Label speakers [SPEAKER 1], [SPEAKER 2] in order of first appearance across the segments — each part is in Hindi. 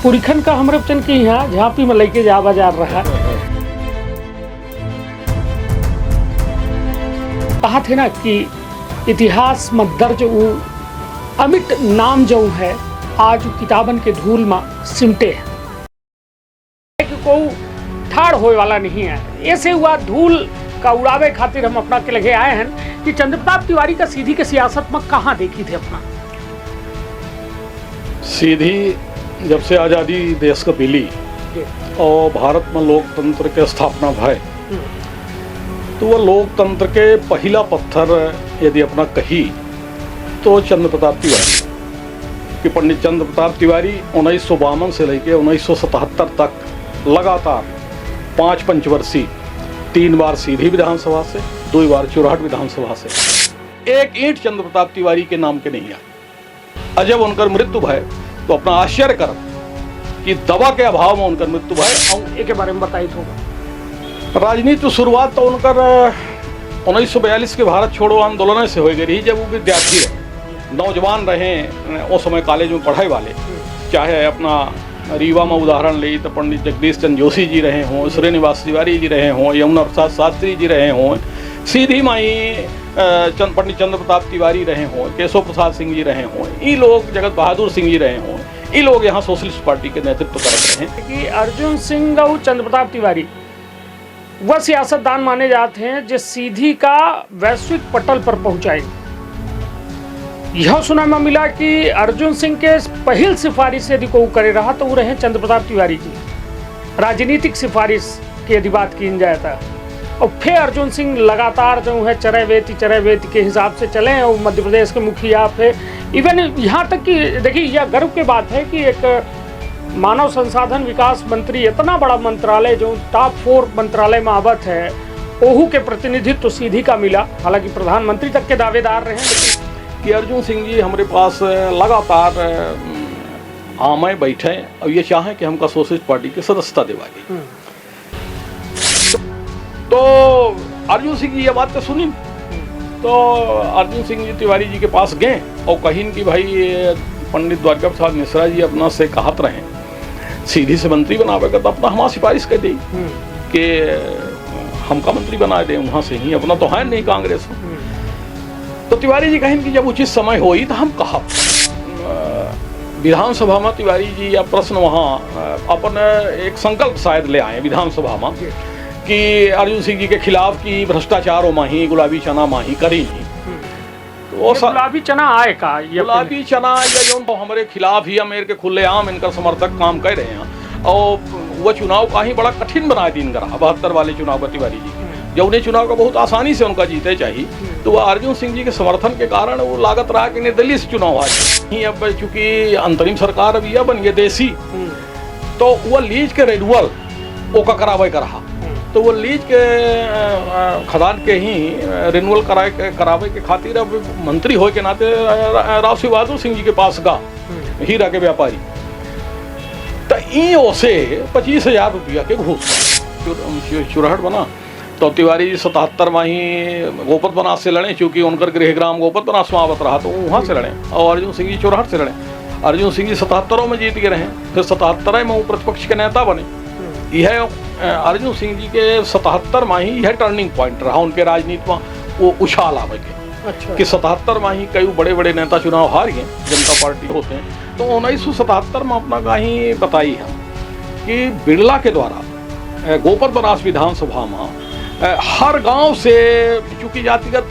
[SPEAKER 1] पुरखन का हमरे बचन के यहाँ झांपी में लेके जा बाजार रहा। कहा थे ना कि इतिहास में दर्ज वो अमिट नाम जो है आज किताबन के धूल में सिमटे है कि कोई ठाड़ होए वाला नहीं है। ऐसे हुआ धूल का उड़ावे खातिर हम अपना के लगे आए हैं कि चंद्र प्रताप तिवारी का सीधी के सियासत में कहाँ देखी थे अपना।
[SPEAKER 2] सीधी जब से आज़ादी देश को मिली और भारत में लोकतंत्र के स्थापना भय तो वो लोकतंत्र के पहला पत्थर यदि अपना कही तो चंद्र प्रताप तिवारी कि पंडित चंद्र प्रताप तिवारी 1952 से लेकर 1977 तक लगातार 5 पंचवर्षीय 3 बार सीधी विधानसभा से 2 बार चुराहट विधानसभा से एक ईंट चंद्र प्रताप तिवारी के नाम के नहीं आई। अजब उनकर मृत्यु भय तो अपना आश्चर्य कर कि दवा के अभाव में उनकर मृत्यु भय।
[SPEAKER 1] एक के बारे में बताई तो
[SPEAKER 2] राजनीति शुरुआत तो उनकर 1942 के भारत छोड़ो आंदोलन से हो गई रही जब वो विद्यार्थी रहे, नौजवान रहे, उस समय कॉलेज में पढ़ाई वाले, चाहे अपना रीवा में उदाहरण ले तो पंडित जगदीश चंद्र जोशी जी रहे हों, श्रीनिवास तिवारी जी रहे हों, यमुना प्रसाद शास्त्री जी रहे हों, सीधी माई पंडित चंद्र प्रताप तिवारी रहे हों, केशव प्रसाद सिंह जी रहे हों, ये लोग जगत बहादुर सिंह जी रहे हों, ये लोग यहाँ सोशलिस्ट पार्टी के नेतृत्व कर रहे हैं।
[SPEAKER 1] कि अर्जुन सिंह और चंद्र प्रताप तिवारी वह सियासतदान माने जाते हैं जो सीधी का वैश्विक पटल पर पहुंचाए। यह सुना में मिला कि अर्जुन सिंह के पहल सिफारिश यदि कोई करे रहा तो वो रहे चंद्र प्रताप तिवारी जी। राजनीतिक सिफारिश की यदि बात की जाए था और फिर अर्जुन सिंह लगातार जो है चरैवेती के हिसाब से चले और मध्य प्रदेश के मुखिया फिर इवन यहाँ तक कि देखिए यह गर्व की बात है कि एक मानव संसाधन विकास मंत्री इतना बड़ा मंत्रालय जो टॉप 4 मंत्रालय में आवत है ओहू के प्रतिनिधित्व तो सीधी का मिला। हालांकि प्रधानमंत्री तक के दावेदार रहे लेकिन
[SPEAKER 2] कि अर्जुन सिंह जी हमारे पास लगातार आमे बैठे और ये चाहें कि हमका सोशलिस्ट पार्टी की सदस्यता दिवाएगी। तो अर्जुन सिंह जी ये बात तो सुनी तो अर्जुन सिंह जी तिवारी जी के पास गए और कहीं कि भाई पंडित द्वारका प्रसाद मिश्रा जी अपना से कहत रहे सीधी से मंत्री बनावेगा तो अपना हमारा सिफारिश कर दी कि हमका मंत्री बना दे वहाँ से ही, अपना तो है नहीं कांग्रेस में। तो तिवारी जी कहें कि जब उचित समय होई तो हम कहा विधानसभा में तिवारी जी या प्रश्न वहाँ अपन एक संकल्प शायद ले आए विधानसभा में कि अर्जुन सिंह जी के खिलाफ की भ्रष्टाचार माही गुलाबी चना माही करी नहीं
[SPEAKER 1] तो गुलाबी चना आए का
[SPEAKER 2] गुलाबी चना या जो हमारे खिलाफ ही मेरे के खुलेआम इनका समर्थक काम कर रहे हैं और वह चुनाव का ही बड़ा कठिन बना दी इनका 72 वाले चुनाव का तिवारी जी जब उन्हें चुनाव का बहुत आसानी से उनका जीते चाहिए तो वह अर्जुन सिंह जी के समर्थन के कारण वो लागत रहा कि निर्दलीय से चुनाव आ जाए। अब चूंकि अंतरिम सरकार अब यह बन गया देसी तो वह लीज के रेनुअल ओका करावे का रहा तो वो लीज के खदान के ही रिन्यूअल करावे के खातिर अब मंत्री हो के नाते राव श्री बहादुर सिंह जी के पास गा हीरा के व्यापारी तो ई से 25,000 रुपया के घूस चुराहट बना। तो तिवारी जी 77 में ही गोपत बनास से लड़े चूँकि उनकर गृहग्राम गोपत बनास में आवत रहा तो वहाँ से लड़े और अर्जुन सिंह जी चुराहट से लड़े। अर्जुन सिंह जी 77 में जीत के रहे, फिर 77 में वो प्रतिपक्ष के नेता बने। यह अर्जुन सिंह जी के 77 में ही यह टर्निंग पॉइंट रहा उनके राजनीति में वो उछाल आवे के।
[SPEAKER 1] अच्छा।
[SPEAKER 2] कि 77 में ही कई बड़े बड़े नेता चुनाव हार गए जनता पार्टी होते हैं तो 1977 में अपना का ही बताई है कि बिरला के द्वारा गोपत बनास विधानसभा में हर गांव से चूंकि जातिगत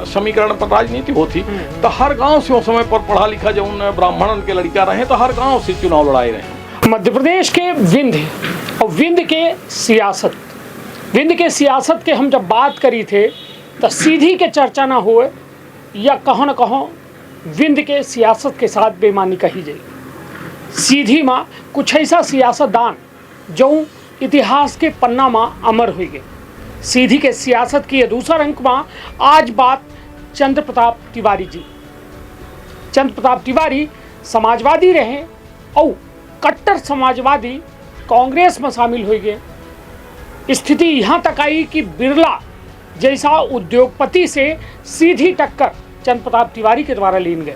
[SPEAKER 2] समीकरण पर राजनीति होती तो हर गांव से उस समय पर पढ़ा लिखा जो उन ब्राह्मण के लड़का रहे तो हर गांव से चुनाव लड़ाए रहे।
[SPEAKER 1] मध्य प्रदेश के विंध्य और विंध्य के सियासत के हम जब बात करी थे तो सीधी के चर्चा ना हुए या कहो न कहो विंध्य के सियासत के साथ बेईमानी कही जाए। सीधी माँ कुछ ऐसा सियासतदान जो इतिहास के पन्ना माँ अमर हुई गए। सीधी के सियासत की दूसरा अंक माँ आज बात चंद्र प्रताप तिवारी जी। चंद्र प्रताप तिवारी समाजवादी रहे और कट्टर समाजवादी कांग्रेस में शामिल हो गए। स्थिति यहाँ तक आई कि बिरला जैसा उद्योगपति से सीधी टक्कर चंद्र प्रताप तिवारी के द्वारा लीन गए।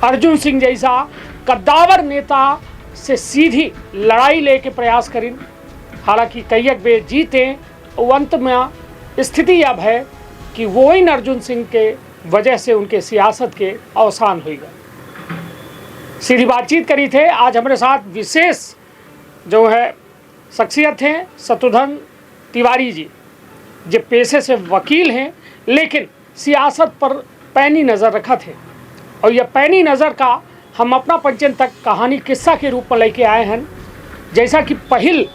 [SPEAKER 1] अर्जुन सिंह जैसा कद्दावर नेता से सीधी लड़ाई लेके प्रयास करिन। हालांकि कईयक बे जीते अंत में स्थिति अब है कि वो इन अर्जुन सिंह के वजह से उनके सियासत के अवसान हुई गए। सीधी बातचीत करी थे। आज हमारे साथ विशेष जो है शख्सियत हैं शत्रुघ्न तिवारी जी, जो पेशे से वकील हैं लेकिन सियासत पर पैनी नज़र रखा थे। और यह पैनी नज़र का हम अपना पंचन तक कहानी किस्सा के रूप में लेके आए हैं। जैसा कि पहल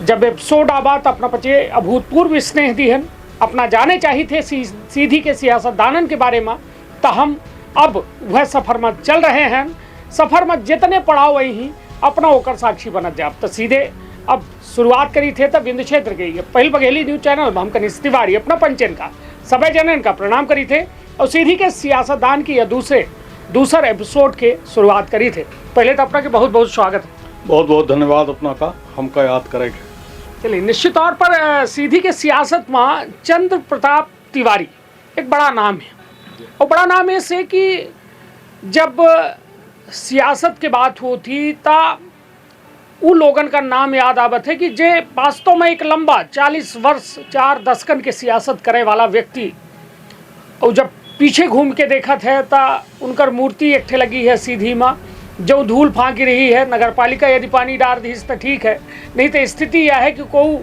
[SPEAKER 1] जब एपिसोड आबाद अपना पचे अभूतपूर्व स्नेह दी हन, अपना जाने चाहिए थे सीधी के सियासतदानन के बारे में, तो हम अब वह सफ़र में चल रहे हैं। सफ़र में जितने पड़ाव वही ही अपना होकर साक्षी बनत जाब। तो सीधे अब शुरुआत करी थे तब विंध्य क्षेत्र के पहल बघेली न्यूज चैनल में हम कनिष्ठ तिवारी अपना पंचन का सभी जनन का प्रणाम करी थे और सीधी के सियासतदान की या दूसरे एपिसोड के शुरुआत करी थे। पहले तो अपना के बहुत बहुत स्वागत है।
[SPEAKER 2] बहुत बहुत धन्यवाद अपना का हमका याद करेंगे।
[SPEAKER 1] चलिए, निश्चित तौर पर सीधी के सियासत में चंद्र प्रताप तिवारी एक बड़ा नाम है। और बड़ा नाम है से कि जब सियासत के बात होती ता उन लोगन का नाम याद आवत है कि जे वास्तव में एक लंबा 40 वर्ष 4 दशकन के सियासत करे वाला व्यक्ति, और जब पीछे घूम के देखा थे ता उनकर मूर्ति एक ठे लगी है सीधी में, जो धूल फांकी रही है। नगर पालिका यदि पानी डाल दी तो ठीक है, नहीं तो स्थिति यह है कि कोई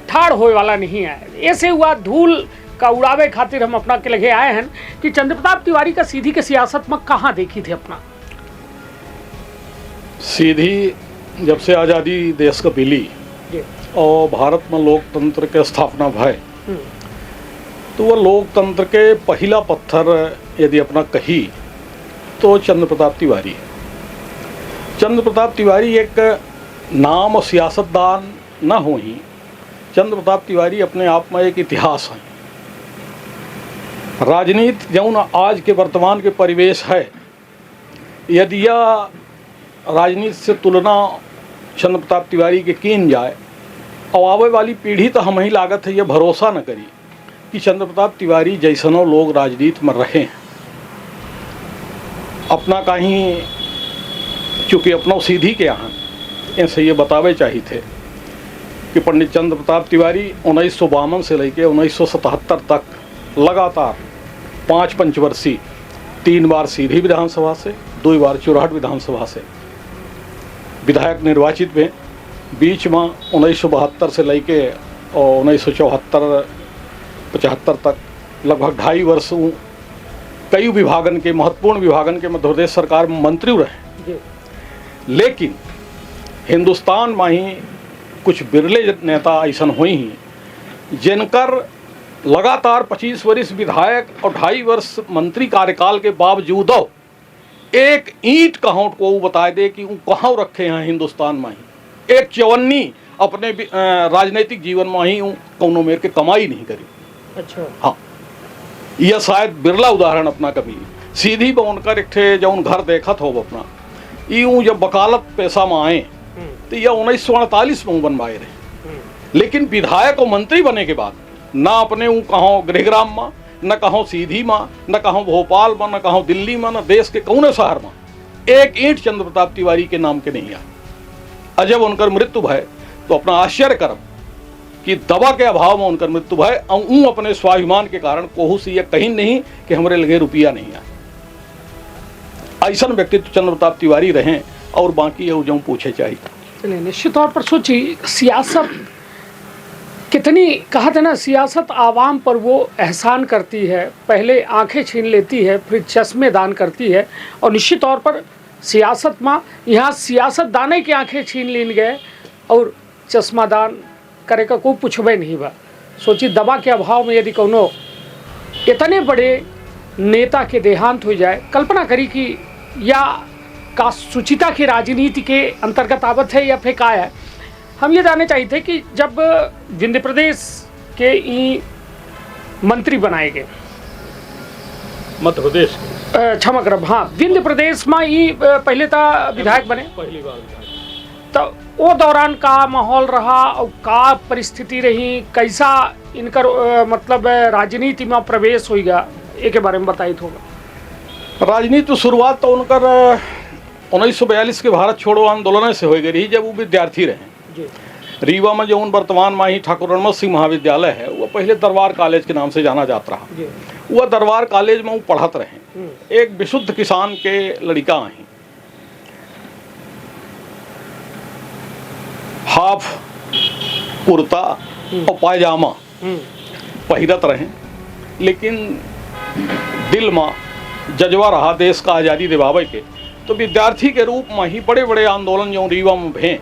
[SPEAKER 1] ठाड़ होए वाला नहीं है। ऐसे हुआ धूल का उड़ावे खातिर हम अपना के लगे आए हैं कि चंद्र प्रताप तिवारी का सीधी के सियासत में कहाँ देखी थी अपना।
[SPEAKER 2] सीधी जब से आज़ादी देश का मिली और भारत में लोकतंत्र के स्थापना भय, तो वह लोकतंत्र के पहला पत्थर यदि अपना कही तो चंद्र प्रताप तिवारी है। चंद्र प्रताप तिवारी एक नाम और सियासतदान न हो ही, चंद्र प्रताप तिवारी अपने आप में एक इतिहास है। राजनीति जौन आज के वर्तमान के परिवेश है, यदि यह राजनीति से तुलना चंद्र प्रताप तिवारी के कीन जाए और आवे वाली पीढ़ी तो हम ही लागत है ये भरोसा न करी कि चंद्र प्रताप तिवारी जैसनों लोग राजनीति में रहे हैं। अपना कहीं चूँकि अपना सीधी के यहाँ ऐसे ये बतावे चाहिए थे कि पंडित चंद्र प्रताप तिवारी 1952 से लेकर 1977 तक लगातार 5 पंचवर्षीय 3 बार सीधी विधानसभा से 2 बार चुराहट विधानसभा से विधायक निर्वाचित में। बीच में 1972 से लेके और 1974-75 तक लगभग 2.5 वर्ष कई विभागन के महत्वपूर्ण विभागन के मध्य प्रदेश सरकार में मंत्री रहे। लेकिन हिंदुस्तान में ही कुछ बिरले नेता ऐसा हुई ही जिनकर लगातार 25 वर्ष विधायक और 2.5 वर्ष मंत्री कार्यकाल के बावजूद एक ईंट कहाँ को बता दे कि वो कहाँ रखे हैं हिंदुस्तान में ही, एक चवन्नी अपने राजनीतिक जीवन में ही कौनों मेर के कमाई नहीं करी।
[SPEAKER 1] अच्छा,
[SPEAKER 2] हाँ, यह शायद बिरला उदाहरण अपना कभी सीधी बनकर एक ठे जौन घर देखत हो अपना यूँ जब वकालत पेशा में आए तो यह 1948 में बनवाए रहे। लेकिन विधायक और मंत्री बने के बाद ना अपने कहाँ गृहग्राम में, न कहाँ सीधी में, न कहाँ भोपाल में, न कहाँ दिल्ली में, न देश के कौने शहर में एक ईंट चंद्र प्रताप तिवारी के नाम के नहीं आए। अजब उनकर मृत्यु भय तो अपना आश्चर्य करब कि दवा के अभाव में उनकर मृत्यु भय और अपने स्वाभिमान के कारण कोहू से यह कहीं नहीं कि हमारे लगे रुपया नहीं आए। ऐसा व्यक्तित्व चंद्र प्रताप तिवारी रहे और बाकी है जो पूछे चाहिए।
[SPEAKER 1] चलिए, निश्चित तौर पर सोचिए सियासत कितनी, कहा था ना, सियासत आवाम पर वो एहसान करती है, पहले आंखें छीन लेती है फिर चश्मे दान करती है। और निश्चित तौर पर सियासत में यहाँ सियासत दाने की आंखें छीन लीन गए और चश्मा दान करे का कोई पूछबे नहीं बा। सोचिए दवा के अभाव में यदि कोनो इतने बड़े नेता के देहांत हो जाए, कल्पना करी कि या का सुचिता की राजनीति के अंतर्गत आवत है या फिर का है। हम ये जानना चाहिए थे कि जब विंध्य प्रदेश के ई मंत्री बनाए गए,
[SPEAKER 2] मध्य प्रदेश
[SPEAKER 1] क्षमा करब, हाँ, विंध्य प्रदेश में ई पहले तो विधायक बने,
[SPEAKER 2] पहली बार
[SPEAKER 1] तो वो दौरान का माहौल रहा और का परिस्थिति रही, कैसा इनकर मतलब राजनीति में प्रवेश होगा, एक बारे में बताइए थोड़ा।
[SPEAKER 2] राजनीति शुरुआत तो उनकर 1942 के भारत छोड़ो आंदोलन से हो गई रही जब वो विद्यार्थी रहे।
[SPEAKER 1] जी
[SPEAKER 2] रीवा में जो वर्तमान माही ठाकुर रणमत सिंह महाविद्यालय है वो पहले दरबार कॉलेज के नाम से जाना जाता रहा।
[SPEAKER 1] जी
[SPEAKER 2] वह दरबार कॉलेज में वो पढ़त रहे। एक विशुद्ध किसान के लड़का आई, हाफ कुर्ता और पायजामा पहिरत रहे, लेकिन दिल में जज्बा रहा देश का आज़ादी दिवावे के। तो विद्यार्थी के रूप में ही बड़े बड़े आंदोलन जो रीवा में भे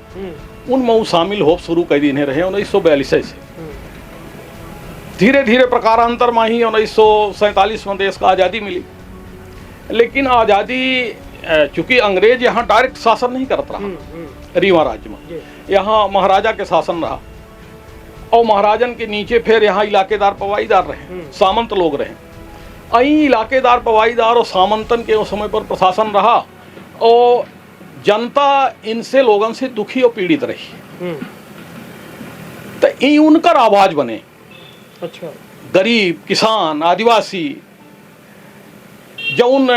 [SPEAKER 2] उनमें वो शामिल हो शुरू कर दिने रहे 1942 से। धीरे धीरे प्रकारांतर में ही 1947 में देश का आज़ादी मिली। लेकिन आज़ादी चूंकि अंग्रेज यहाँ डायरेक्ट शासन नहीं करता रहा रीवा राज्य में, यहाँ महाराजा के शासन रहा और महाराजन के नीचे फिर यहाँ इलाकेदार पवाईदार रहे, सामंत लोग रहे। अई इलाकेदार पवाईदार और सामंतन के उस समय पर प्रशासन रहा और जनता इनसे लोगन से दुखी और पीड़ित रही। तो ई उनकर आवाज बने।
[SPEAKER 1] अच्छा।
[SPEAKER 2] गरीब किसान आदिवासी जौन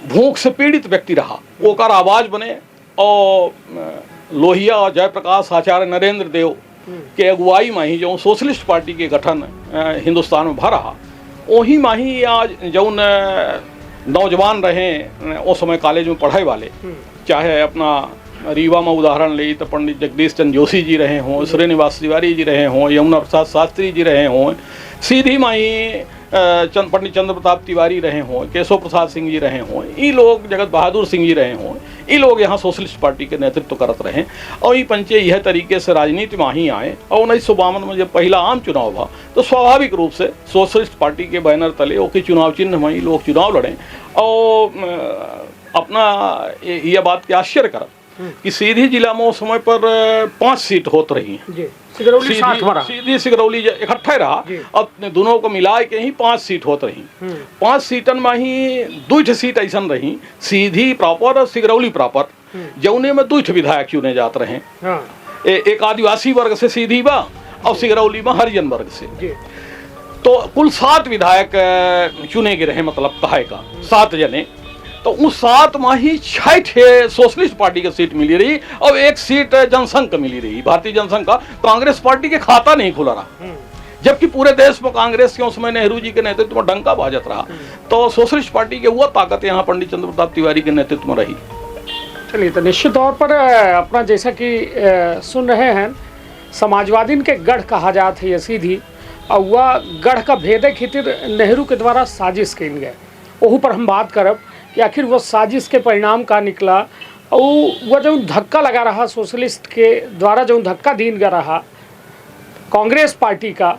[SPEAKER 2] भूख से पीड़ित व्यक्ति रहा ओकर आवाज बने और लोहिया और जयप्रकाश आचार्य नरेंद्र देव के अगुवाई में ही जो सोशलिस्ट पार्टी के गठन हिंदुस्तान में भरा वही में ही आज जौन नौजवान रहे उस समय कॉलेज में पढ़ाई वाले, चाहे अपना रीवा में उदाहरण ले तो पंडित जगदीश चंद्र जोशी जी रहे हों, श्रीनिवास तिवारी जी रहे हों, यमुना प्रसाद शास्त्री जी रहे हों, सीधी माही पंडित चंद्र प्रताप तिवारी रहे हों, केशव प्रसाद सिंह जी रहे हों, ये लोग जगत बहादुर सिंह जी रहे हों, ये लोग यहाँ सोशलिस्ट पार्टी के नेतृत्व करत रहे और ये पंचे यह तरीके से राजनीति में ही आए। और 1952 में जब पहला आम चुनाव हुआ तो स्वाभाविक रूप से सोशलिस्ट पार्टी के बैनर तले ओके चुनाव चिन्ह में ही लोग चुनाव लड़े। और अपना यह बात के आश्चर्य कर कि सीधी जिला में उस समय पर 5 सीट होत रही हैं। सीधी सिगरौली इकट्ठा रहा, अब दोनों को मिला के ही 5 सीट होत रही। 5 सीटन में ही 2 सीट ऐसा रही, सीधी प्रॉपर और सिगरौली प्रॉपर, जौने में 2 विधायक चुने जाते रहे। एक आदिवासी वर्ग से सीधी बा और सिगरौली में हरिजन वर्ग से। तो कुल 7 विधायक चुने गए रहे, मतलब कहे का 7 जने। तो उस 7 में ही 6 सोशलिस्ट पार्टी की सीट मिली रही और 1 सीट जनसंघ को मिली रही, भारतीय जनसंघ का। कांग्रेस पार्टी के खाता नहीं खुला रहा, जबकि पूरे देश में कांग्रेस के उस समय नेहरू जी के नेतृत्व में डंका बाजत रहा। तो सोशलिस्ट पार्टी के वो ताकत यहाँ पंडित चंद्र प्रताप तिवारी के नेतृत्व में रही।
[SPEAKER 1] चलिए, तो निश्चित तौर पर अपना जैसा कि सुन रहे हैं, समाजवादी के गढ़ कहा जाता है ये सीधी, और वह गढ़ का भेदे खातिर नेहरू के द्वारा साजिश कल गए। वह पर हम बात करब कि आखिर वो साजिश के परिणाम का निकला और वह जो धक्का लगा रहा सोशलिस्ट के द्वारा, जो धक्का दीन गा रहा कांग्रेस पार्टी का,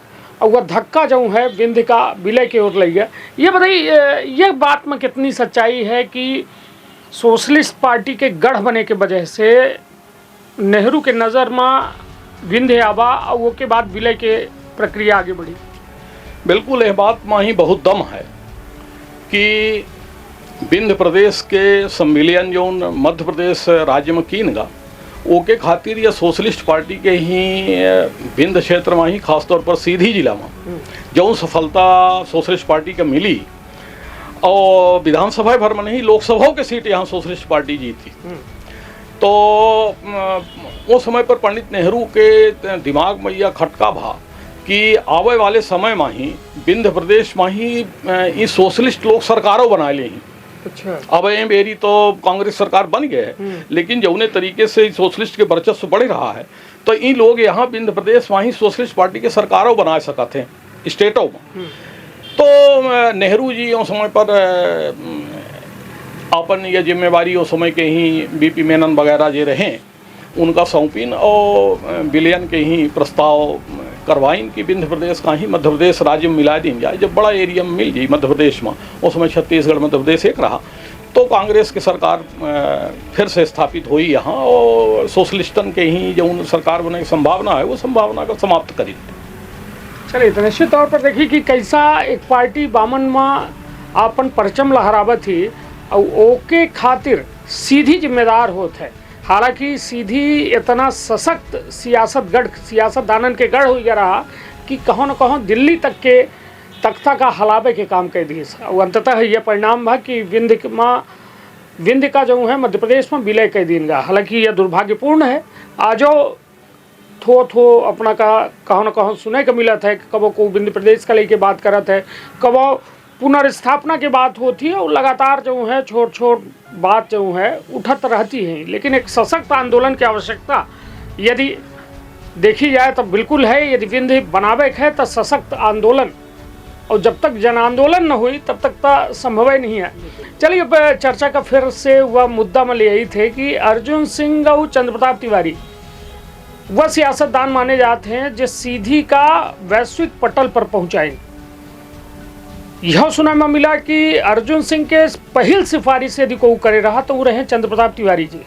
[SPEAKER 1] और वह धक्का जो है विंध्य का विलय की ओर ले गया। ये बताइए, ये बात में कितनी सच्चाई है कि सोशलिस्ट पार्टी के गढ़ बने के वजह से नेहरू के नज़र में विंध्य आबा और वो के बाद विलय के प्रक्रिया आगे बढ़ी?
[SPEAKER 2] बिल्कुल, यह बात में ही बहुत दम है कि विंध्य प्रदेश के सम्मिलन जो मध्य प्रदेश राज्य में कीन गा ओके खातिर या सोशलिस्ट पार्टी के ही विंध्य क्षेत्र में ही खासतौर पर सीधी जिला में जो सफलता सोशलिस्ट पार्टी के मिली, और विधानसभा भर में नहीं लोकसभा के सीट यहाँ सोशलिस्ट पार्टी जीती। तो उस समय पर पंडित नेहरू के दिमाग में यह खटका भा कि आवे वाले समय में ही विंध्य प्रदेश में ही ये सोशलिस्ट लोग सरकारों बना ले।
[SPEAKER 1] अच्छा।
[SPEAKER 2] अब मेरी तो कांग्रेस सरकार बन गए है, लेकिन जौने तरीके से सोशलिस्ट के वर्चस्व बढ़ रहा है तो इन लोग यहाँ विंध्य प्रदेश में ही सोशलिस्ट पार्टी के सरकारों बना सकते हैं स्टेटों में। तो नेहरू जी उस समय पर अपन यह जिम्मेवारी उस समय के ही बीपी मेनन वगैरह जो रहे उनका सौंपीन और विलयन के ही प्रस्ताव करवाइन कि विंध्य प्रदेश का ही मध्य प्रदेश राज्य में मिला दी जाए, जब बड़ा एरिया में मिल जाए मध्य प्रदेश में। उस समय छत्तीसगढ़ मध्य प्रदेश एक रहा, तो कांग्रेस की सरकार फिर से स्थापित हुई यहाँ और सोशलिस्टन के ही जो सरकार बनने की संभावना है वो संभावना को समाप्त करी।
[SPEAKER 1] चलिए, तो निश्चित तौर पर देखिए कि कैसा एक पार्टी बामन में अपन परचम लहरावत थी और ओके खातिर सीधी जिम्मेदार होत है। हालांकि सीधी इतना सशक्त सियासतदानन के गढ़ हो गया रहा कि कहों न कहों दिल्ली तक के तख्ता का हलावे के काम कर दिए। और अंततः यह परिणाम भा कि विंध्य में विंध्य का जो है मध्य प्रदेश में विलय कर दीनगा। हालांकि यह दुर्भाग्यपूर्ण है। आजो थो अपना का कहो न कहो सुने का मिला था कि कबो को विंध्य प्रदेश का लेके बात करत है, कबो पुनर्स्थापना की बात होती है और लगातार जो है छोट बात जो है उठत रहती है। लेकिन एक सशक्त आंदोलन की आवश्यकता यदि देखी जाए तो बिल्कुल है। यदि विंध्य बनावे है तो सशक्त आंदोलन, और जब तक जन आंदोलन न हुई तब तक तो संभव ही नहीं है। चलिए अब चर्चा का फिर से वह मुद्दा में ले आई थे कि अर्जुन सिंह और चंद्र प्रताप तिवारी वह सियासतदान माने जाते हैं जो सीधी का वैश्विक पटल पर पहुंचाए। यह सुनने में मिला कि अर्जुन सिंह के पहल सिफारिश यदि कोई करे रहा तो वो रहे चंद्र प्रताप तिवारी जी।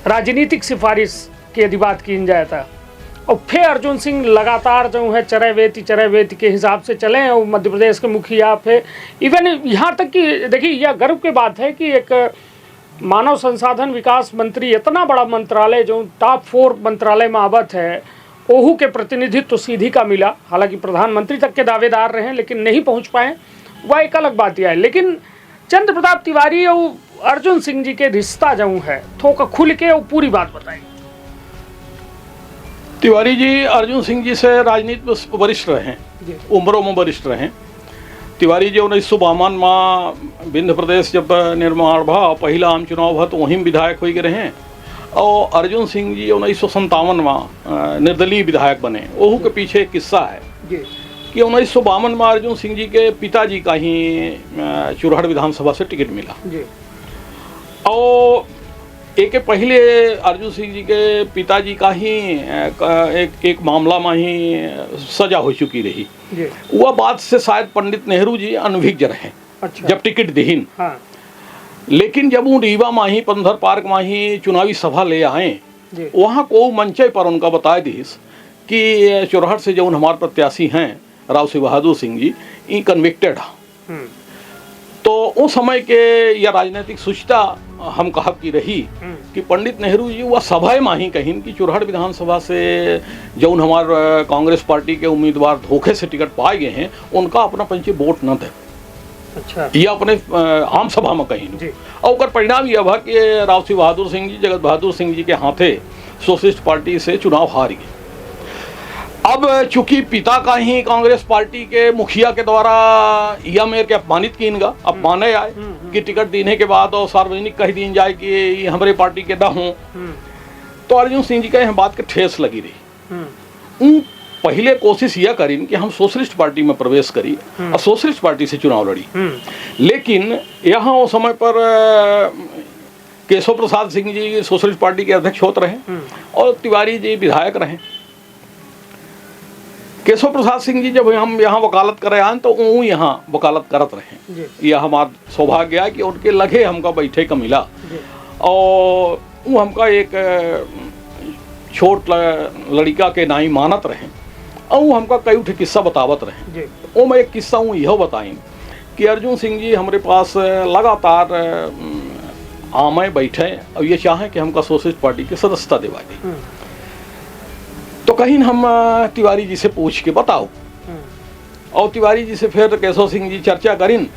[SPEAKER 1] राजनीतिक सिफारिश की यदि बात की जाए था, और फिर अर्जुन सिंह लगातार जो है चरैवेती के हिसाब से चले और मध्य प्रदेश के मुखिया फिर इवन यहाँ तक कि देखिए यह गर्व की बात है कि एक मानव संसाधन विकास मंत्री, इतना बड़ा मंत्रालय जो टॉप 4 मंत्रालय में आवत है, ओहू के प्रतिनिधित्व तो सीधी का मिला। हालांकि प्रधानमंत्री तक के दावेदार रहे लेकिन नहीं पहुंच पाए, वह एक अलग बात यह है। लेकिन चंद्र प्रताप तिवारी और अर्जुन सिंह जी के रिश्ता जो है थोड़ा खुल के और पूरी बात बताएं।
[SPEAKER 2] तिवारी जी अर्जुन सिंह जी से राजनीति में वरिष्ठ रहे, उम्रों में वरिष्ठ रहे। तिवारी जी 1952 में विंध्य प्रदेश जब निर्माण भा, पहला आम चुनाव भा तो वहीं विधायक हो गए रहे। और अर्जुन सिंह जी 1957 में निर्दलीय विधायक बने। ओहू के पीछे एक किस्सा है कि 1952 में अर्जुन सिंह जी के पिताजी का ही चुरहड़ विधानसभा से टिकट मिला। और एक पहले अर्जुन सिंह जी के पिताजी का ही एक मामला में ही सजा हो चुकी रही। वह बात से शायद पंडित नेहरू जी अनभिज्ञ रहे।
[SPEAKER 1] अच्छा।
[SPEAKER 2] जब टिकट दीन।
[SPEAKER 1] हाँ।
[SPEAKER 2] लेकिन जब वो रीवा माही पंधर पार्क माही चुनावी सभा ले आए, वहाँ को मंचे पर उनका बताया दीस कि चुरहट से जो हमारे प्रत्याशी हैं राव सिंह बहादुर सिंह जी ई कन्विक्टेड। तो उस समय के यह राजनीतिक सूचना हम कहब की रही कि पंडित नेहरू जी वह सभा में ही कहीं कि चुरहट विधानसभा से जो हमार कांग्रेस पार्टी के उम्मीदवार धोखे से टिकट पाए गए हैं उनका अपना पंची वोट न दे।
[SPEAKER 1] अच्छा।
[SPEAKER 2] यह अपने आम सभा में कहीं और परिणाम यह भा कि राव सिंह बहादुर सिंह जी जगत बहादुर सिंह जी के हाथे सोशलिस्ट पार्टी से चुनाव हार गए। अब चूंकि पिता का ही कांग्रेस पार्टी के मुखिया के द्वारा यह मेरे के अपमानित कीनगा, अपमाने आए कि टिकट देने के बाद और सार्वजनिक कह दी जाए कि ये हमारे पार्टी के न हों, तो अर्जुन सिंह जी का यह बात के ठेस लगी रही। पहले कोशिश यह करी कि हम सोशलिस्ट पार्टी में प्रवेश करी और सोशलिस्ट पार्टी से चुनाव लड़ी। लेकिन यहाँ उस समय पर केशव प्रसाद सिंह जी सोशलिस्ट पार्टी के अध्यक्ष होते रहे और तिवारी जी विधायक रहे। केशव प्रसाद सिंह जी जब हम यहाँ वकालत करे आए तो वो यहाँ वकालत करत रहे। यह हमारा सौभाग्य है कि उनके लगे हमका बैठे का मिला और वो हमका एक छोट लड़का के नाई मानत रहे और वो हमका कई उठे किस्सा बतावत रहे। वो मैं एक किस्सा हूँ यह बताई कि अर्जुन सिंह जी हमारे पास लगातार आमे बैठे और ये चाहें कि हमका सोशलिस्ट पार्टी की सदस्यता दिवा दी। तो कहीं हम तिवारी जी से पूछ के बताओ और तिवारी जी से फिर केशव सिंह जी चर्चा करीन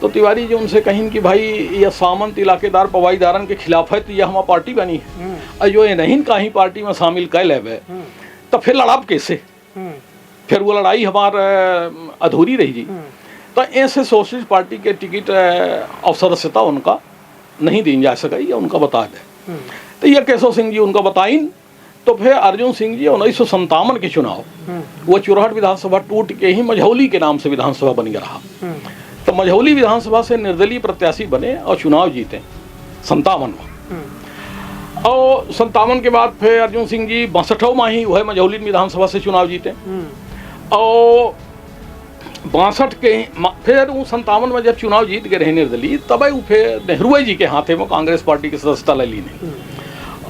[SPEAKER 2] तो तिवारी जी उनसे कहीं कि भाई यह सामंत इलाकेदार पवाईदारन के खिलाफ है तो यह हमारी पार्टी बनी है और जो ये नहीं कहीं पार्टी में शामिल कर ले तो फिर लड़ाब कैसे, फिर वो लड़ाई हमार अधूरी रही जी। तो ऐसे सोशलिस्ट पार्टी के टिकट और सदस्यता उनका नहीं दी जा सका, ये उनका बता दे। तो यह केशव सिंह जी उनका बताइन। तो फिर अर्जुन सिंह जी 1957 के चुनाव वो चुरहट विधानसभा टूट के ही मझौली के नाम से विधानसभा बन गया रहा। तो मझौली विधानसभा से निर्दलीय प्रत्याशी बने और चुनाव जीते 57 में। और 57 के बाद फिर अर्जुन सिंह जी 62 में ही वह मझौली विधानसभा से चुनाव जीते और 62 के फिर वो 57 में जब चुनाव जीत गए रहे निर्दलीय तब वो फिर नेहरू जी के हाथे में कांग्रेस पार्टी की सदस्यता ले ली नहीं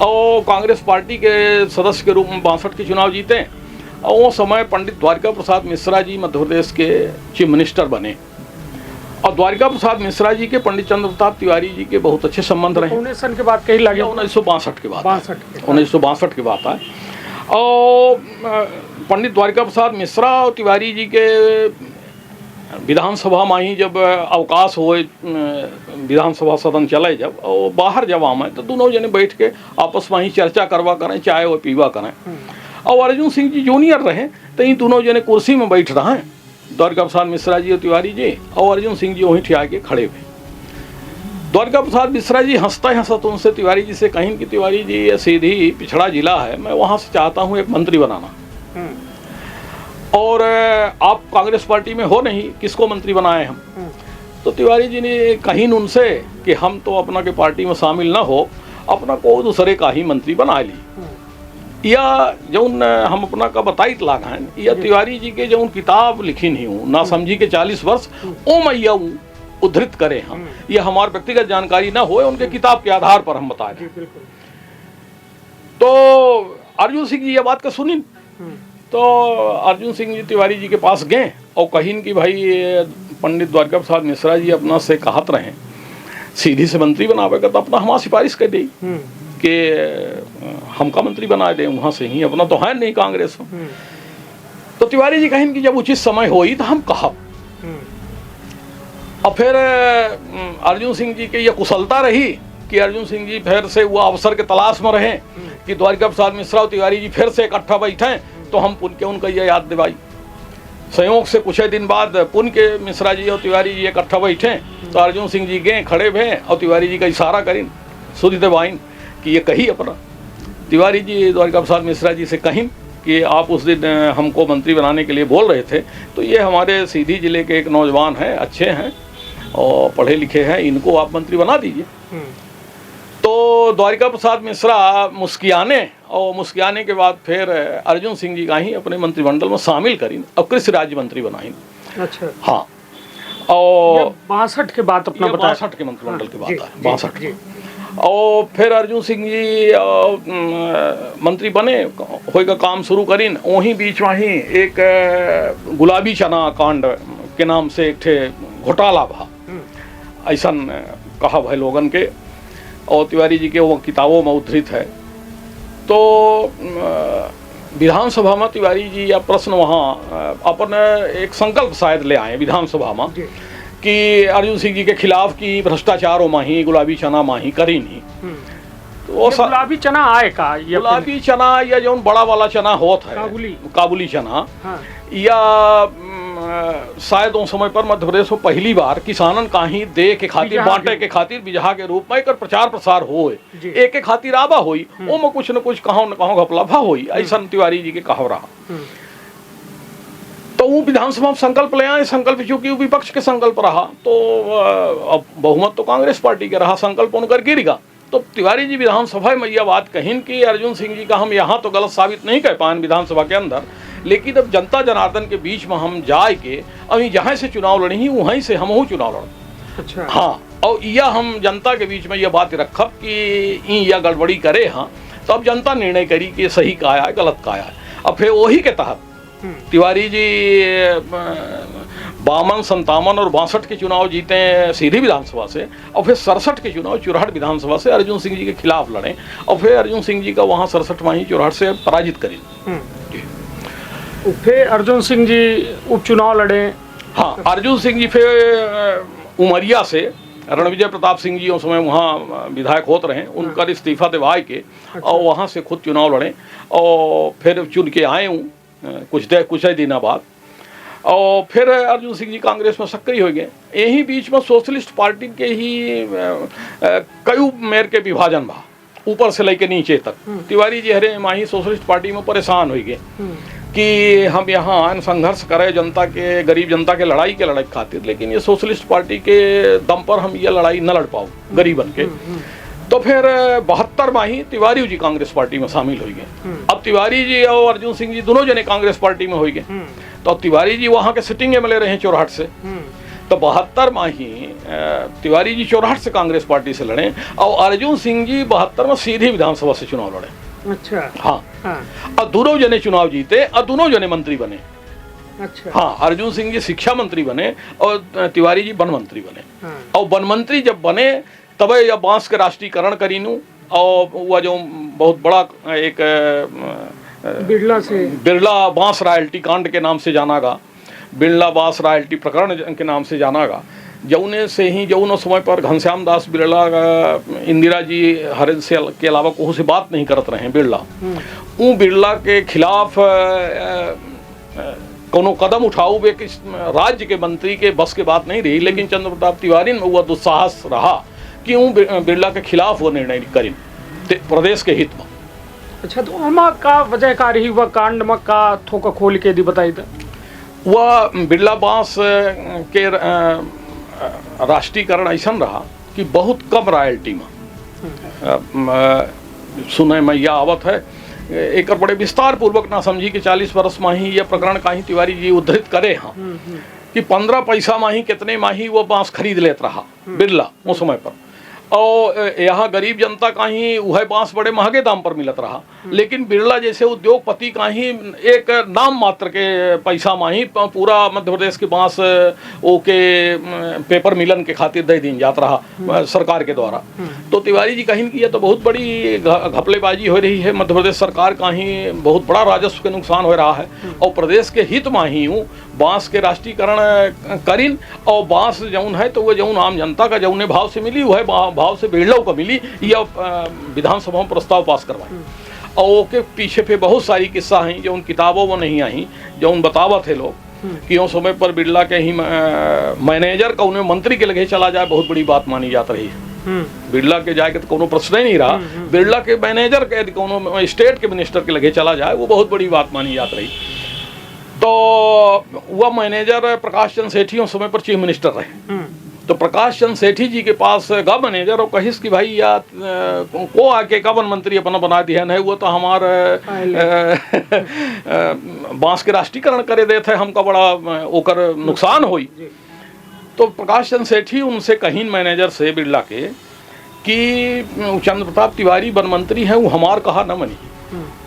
[SPEAKER 2] और कांग्रेस पार्टी के सदस्य के रूप में 62 के चुनाव जीते और वो समय पंडित द्वारिका प्रसाद मिश्रा जी मध्य प्रदेश के चीफ मिनिस्टर बने और द्वारिका प्रसाद मिश्रा जी के पंडित चंद्र प्रताप तिवारी जी के बहुत अच्छे संबंध रहे।
[SPEAKER 1] 19 के बाद कहीं लगे
[SPEAKER 2] 1962 के बाद 1962 के बाद और पंडित द्वारिका प्रसाद मिश्रा और तिवारी जी के विधानसभा में ही जब अवकाश हो, विधानसभा सदन चले जब और बाहर जब आवे तो दोनों जने बैठ के आपस में ही चर्चा करवा करें, चाय वो पीवा करें। और अर्जुन सिंह जी जूनियर रहे तो इन दोनों जने कुर्सी में बैठ रहे हैं, द्वारका प्रसाद मिश्रा जी और तिवारी जी, और अर्जुन सिंह जी वहीं ठिया के खड़े हुए। द्वारका प्रसाद मिश्रा जी हंसता हंसता उनसे तिवारी जी से कहीं कि तिवारी जी ये सीधी पिछड़ा जिला है, मैं वहाँ से चाहता हूँ एक मंत्री बनाना, और आप कांग्रेस पार्टी में हो नहीं, किसको मंत्री बनाए हम। तो तिवारी जी ने कहीं उनसे कि हम तो अपना के पार्टी में शामिल ना हो, अपना को दूसरे का ही मंत्री बना ली। या जौन हम अपना का बताई लाग हैं, या तिवारी जी के जौन किताब लिखी नहीं हूँ ना समझी के 40 वर्ष ओ मैया उद्धृत करे हम, ये हमारे व्यक्तिगत जानकारी ना हो, उनके किताब के आधार पर हम बता रहे। तो अर्जुन सिंह जी ये बात का सुनी, तो अर्जुन सिंह जी तिवारी जी के पास गए और कहीं कि भाई पंडित द्वारका प्रसाद मिश्रा जी अपना से कहत रहे सीधी से मंत्री बनावेगा, तो अपना हमारा सिफारिश कर दी कि हमका मंत्री बना दे, वहाँ से ही, अपना तो है नहीं कांग्रेस में। तो तिवारी जी कहें कि जब उचित समय होई तो हम कहा। और फिर अर्जुन सिंह जी की यह कुशलता रही कि अर्जुन सिंह जी फिर से वो अवसर के तलाश में रहे कि द्वारका प्रसाद मिश्रा और तिवारी जी फिर से इकट्ठा बैठे, तो हम पुन के उनका यह याद दिवाई। संयोग से कुछ दिन बाद पुन के मिश्रा जी और तिवारी जी इकट्ठा बैठे, तो अर्जुन सिंह जी गए खड़े भे और तिवारी जी का इशारा करीन सुध देवाइन कि ये कही अपना। तिवारी जी द्वारका प्रसाद मिश्रा जी से कहीं कि आप उस दिन हमको मंत्री बनाने के लिए बोल रहे थे, तो ये हमारे सीधी जिले के एक नौजवान हैं, अच्छे हैं और पढ़े लिखे हैं, इनको आप मंत्री बना दीजिए। तो द्वारका प्रसाद मिश्रा मुस्कियाने, और मुस्कियाने के बाद फिर अर्जुन सिंह जी का ही अपने मंत्रिमंडल में शामिल करीन और कृषि राज्य मंत्री बनाइन।
[SPEAKER 1] अच्छा,
[SPEAKER 2] हाँ, और
[SPEAKER 1] 62 के बाद अपना बताया,
[SPEAKER 2] 62 के मंत्रिमंडल की बात है, 62। और फिर अर्जुन सिंह जी मंत्री बने, होएगा काम शुरू करीन। वहीं बीच में ही एक गुलाबी चना कांड के नाम से एक ठे घोटाला भा, ऐसा कहा भाई लोगन के, और तिवारी जी के वो किताबों में उद्धृत है। तो विधानसभा में तिवारी जी या प्रश्न वहाँ अपन एक संकल्प शायद ले आए विधानसभा में कि अर्जुन सिंह जी के खिलाफ की भ्रष्टाचारों में ही गुलाबी चना में ही करी नहीं। तो वो
[SPEAKER 1] गुलाबी चना आए का, ये
[SPEAKER 2] गुलाबी चना या जो बड़ा वाला चना होता है काबुली चना, या शायद उस समय पर मध्य प्रदेश में पहली बार किसानन का ही दे के खातिर, बांटे के खातिर, बिजहा के रूप में एक प्रचार प्रसार हो, एक खातिर आबा होई, वो में कुछ न कुछ कहो न कहो घपलाभा होई, ऐसा तिवारी जी के कहो रहा। तो वो विधानसभा में संकल्प ले आए। संकल्प चूंकि विपक्ष के संकल्प रहा, तो अब बहुमत तो कांग्रेस पार्टी के रहा, संकल्प उनकर गिरेगा। तो तिवारी जी विधानसभा में यह बात कहीं कि अर्जुन सिंह जी का हम यहाँ तो गलत साबित नहीं कर पाए विधानसभा के अंदर, लेकिन अब जनता जनार्दन के बीच में हम जाए के अभी जहाँ से चुनाव लड़ी वहीं से हम चुनाव लड़।
[SPEAKER 1] अच्छा,
[SPEAKER 2] हाँ, और यह हम जनता के बीच में यह बात रखब कि यह गड़बड़ी करे, हाँ, तो अब जनता निर्णय करी कि सही का है गलत का है। अब फिर वही के तहत तिवारी जी 52, 57 और 62 के चुनाव जीते सीधी विधानसभा से, और फिर 67 के चुनाव चुरहट विधानसभा से अर्जुन सिंह जी के खिलाफ लड़े, और फिर अर्जुन सिंह जी का वहाँ 67 में ही चुरहट से पराजित करी।
[SPEAKER 1] फिर अर्जुन सिंह जी उपचुनाव लड़े।
[SPEAKER 2] हाँ, अर्जुन सिंह जी फिर उमरिया से रणविजय प्रताप सिंह जी उस समय वहाँ विधायक होते रहे, उनका इस्तीफा दिवाए के और वहाँ से खुद चुनाव लड़े, और फिर चुन के आए हूँ कुछ ही दिनों बाद। और फिर अर्जुन सिंह जी कांग्रेस में सक्रिय हो गए। यही बीच में सोशलिस्ट पार्टी के ही कई मेयर के विभाजन भा, ऊपर से लेकर नीचे तक। तिवारी जी हरे माही सोशलिस्ट पार्टी में परेशान हो गए कि हम यहाँ संघर्ष करें जनता के, गरीब जनता के लड़ाई खातिर, लेकिन ये सोशलिस्ट पार्टी के दम पर हम ये लड़ाई न लड़ पाओ गरीबन के। तो फिर 72 में ही तिवारी जी कांग्रेस पार्टी में शामिल हो गए। अब तिवारी जी और अर्जुन सिंह जी दोनों जने कांग्रेस पार्टी में हो गए। तो तिवारी जी वहाँ के सिटिंग एमएलए रहे चोरहट से। तो 72 में ही तिवारी जी चोरहट से कांग्रेस पार्टी से लड़े, और अर्जुन सिंह जी 72 में सीधी विधानसभा से चुनाव लड़े।
[SPEAKER 1] अच्छा,
[SPEAKER 2] हाँ, और दोनों जने चुनाव जीते और दोनों जने मंत्री बने।
[SPEAKER 1] अच्छा,
[SPEAKER 2] हाँ, अर्जुन सिंह जी शिक्षा मंत्री बने और तिवारी जी वन मंत्री बने। और वन मंत्री जब बने तब यह बांस के राष्ट्रीयकरण करीनू, और वह जो बहुत बड़ा एक
[SPEAKER 1] बिरला बांस
[SPEAKER 2] रॉयल्टी कांड के नाम से जाना गा, बिरला बास रॉयल्टी प्रकरण के नाम से जाना गा। जौने से ही जौन समय पर घनश्याम दास बिरला इंदिरा जी हरिंद्र से के अलावा कोहू से बात नहीं करत रहे बिरला, वो बिरला के खिलाफ कोनो कदम उठाऊ बे कि राज्य के मंत्री के बस के बात नहीं रही, लेकिन चंद्र प्रताप तिवारी में वह दुस्साहस रहा कि वो बिरला के खिलाफ वो निर्णय करें प्रदेश के हित में।
[SPEAKER 1] अच्छा, तो हम का वजह का रही वह कांड में का थोका खोल के दी बताई था?
[SPEAKER 2] वह बिरला बांस के राष्ट्रीयकरण ऐसा रहा कि बहुत कम रॉयल्टी में सुने में यह आवत है, एक बड़े विस्तार पूर्वक ना समझी कि 40 वर्ष में ही यह प्रकरण का ही तिवारी जी उद्धृत करे हाँ कि 15 पैसा में ही कितने में ही वो बांस खरीद लेता रहा बिरला उस समय पर, और यहाँ गरीब जनता का ही वह बांस बड़े महंगे दाम पर मिलत रहा, लेकिन बिरला जैसे उद्योगपति का ही एक नाम मात्र के पैसा में ही पूरा मध्य प्रदेश के बांस ओके पेपर मिलन के खातिर दे दी जाता रहा सरकार के द्वारा। तो तिवारी जी कहीं की यह तो बहुत बड़ी घपलेबाजी हो रही है, मध्य प्रदेश सरकार का ही बहुत बड़ा राजस्व के नुकसान हो रहा है, और प्रदेश के हित में ही हूँ बांस के राष्ट्रीयकरण करीन, और बांस जौन है तो वह जौन आम जनता का जौने भाव से मिली वह भाव से बिरला को मिली, या विधानसभा में प्रस्ताव पास करवाई। और ओके पीछे पे बहुत सारी किस्सा हैं जो उन किताबों में नहीं आई, जो उन बतावत है लोग कि उस समय पर बिरला के ही मैनेजर का उन्हें मंत्री के लगे चला जाए बहुत बड़ी बात मानी जाती रही है। बिरला के जाए के तो कोनो प्रश्न ही नहीं रहा, बिरला के मैनेजर के कोनो स्टेट के मिनिस्टर के लगे चला जाए वो बहुत बड़ी बात मानी जाती रही। तो वह मैनेजर प्रकाश चंद्र सेठी उस समय पर चीफ मिनिस्टर रहे, तो प्रकाश चंद्र सेठी जी के पास गा मैनेजर और कहिस कि भाई या को आके कवन मंत्री अपना बना दिया है, वो तो हमारे बांस के राष्ट्रीयकरण करे देते हमका बड़ा ओकर नुकसान हुई। तो प्रकाश चंद्र सेठी उनसे कहीं मैनेजर से बिरला के कि चंद्र प्रताप तिवारी वन मंत्री हैं, वो हमार कहा न मनी,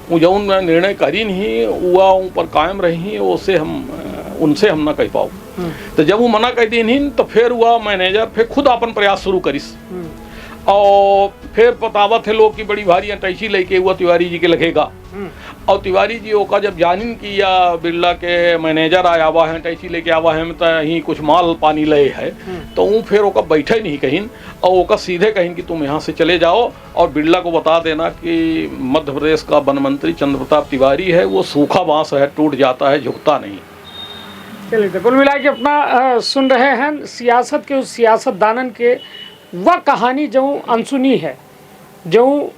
[SPEAKER 2] वो जौन निर्णय करी नहीं वह ऊपर कायम रही, उससे उनसे हम ना कह पाओ। तो जब वो मना कर दी नहीं तो फिर वह मैनेजर फिर खुद अपन प्रयास शुरू करिस, और फिर बतावत है लोग की बड़ी भारी अटैची लेके हुआ तिवारी जी के लगेगा, और तिवारी जी ओका जब जानिन कि या बिरला के मैनेजर आया हुआ है अटैची लेके आवा है तो ही कुछ माल पानी ले है, तो वो फिर ओका बैठे नहीं कहीं, और ओका सीधे कहीं कि तुम यहाँ से चले जाओ और बिरला को बता देना कि मध्य प्रदेश का वन मंत्री चंद्र प्रताप तिवारी है, वो सूखा बांस है, टूट जाता है, झुकता नहीं।
[SPEAKER 1] चलिए, तो कुल मिला के अपना सुन रहे हैं सियासत के उस सियासतदानन के वह कहानी जो अनसुनी है, जो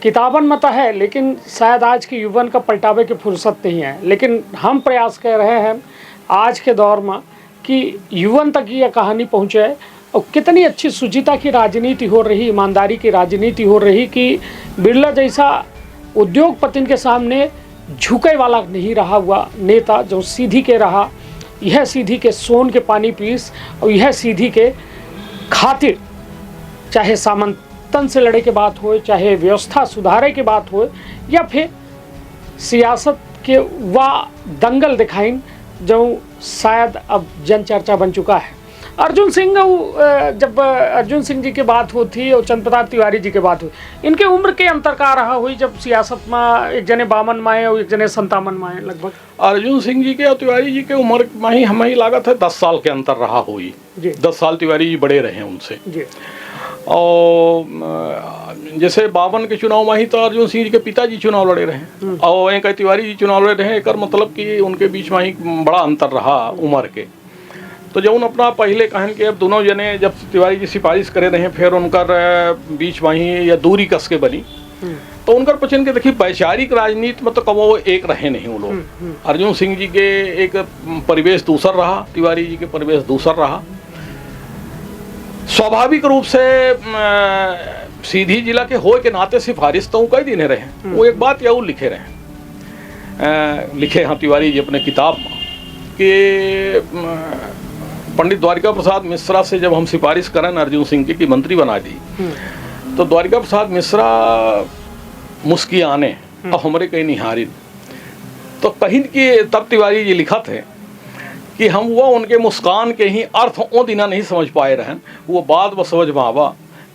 [SPEAKER 1] किताबन मत है, लेकिन शायद आज के युवन का पलटावे की फुर्सत नहीं है। लेकिन हम प्रयास कर रहे हैं आज के दौर में कि युवन तक यह कहानी पहुँचे, और कितनी अच्छी सुचिता की राजनीति हो रही, ईमानदारी की राजनीति हो रही कि बिरला जैसा उद्योगपति के सामने झुके वाला नहीं रहा हुआ नेता, जो सीधी के रहा, यह सीधी के सोन के पानी पीस, और यह सीधी के खातिर चाहे सामंतन से लड़े के बात हो, चाहे व्यवस्था सुधारे के बात हो, या फिर सियासत के वह दंगल दिखाइन जो शायद अब जन चर्चा बन चुका है। अर्जुन सिंह, जब अर्जुन सिंह जी की बात होती और चंद्र प्रताप तिवारी जी की बात हुई, इनके उम्र के अंतर का रहा हुई जब सियासत में एक जने 52 में आए और एक जने 57 में आए लगभग?
[SPEAKER 2] अर्जुन सिंह जी के और तिवारी जी के उम्र में ही हमें लागत है 10 साल के अंतर रहा हुई। 10 साल तिवारी जी बड़े रहे उनसे जी। और जैसे 52 के चुनाव में ही तो अर्जुन सिंह जी के पिताजी चुनाव लड़े रहे, और एक तिवारी जी चुनाव लड़े रहे, एक मतलब कि उनके बीच में ही बड़ा अंतर रहा उम्र के। तो जब उन अपना पहले कहन के अब दोनों जने जब तिवारी जी सिफारिश करे रहे, फिर उनकर बीच में ही या दूरी कस के बनी, तो उनकर पचन के देखिए वैचारिक राजनीति में तो कबो एक रहे नहीं वो लोग। अर्जुन सिंह जी के एक परिवेश दूसर रहा, तिवारी जी के परिवेश दूसर रहा। स्वाभाविक रूप से सीधी जिला के हो के नाते सिफारिश तो कई दिन रहे। वो एक बात यह लिखे रहे, लिखे हाँ तिवारी जी अपने किताब में कि पंडित द्वारिका प्रसाद मिश्रा से जब हम सिफारिश करें अर्जुन सिंह की मंत्री बना दी, तो द्वारिका प्रसाद मिश्रा मुस्कियाने और हमरे कहीं निहारिन, तो कहीं की तब तिवारी जी लिखा थे कि हम वो उनके मुस्कान के ही अर्थ ओ दिना नहीं समझ पाए रहन, वो बाद वो समझ में आवा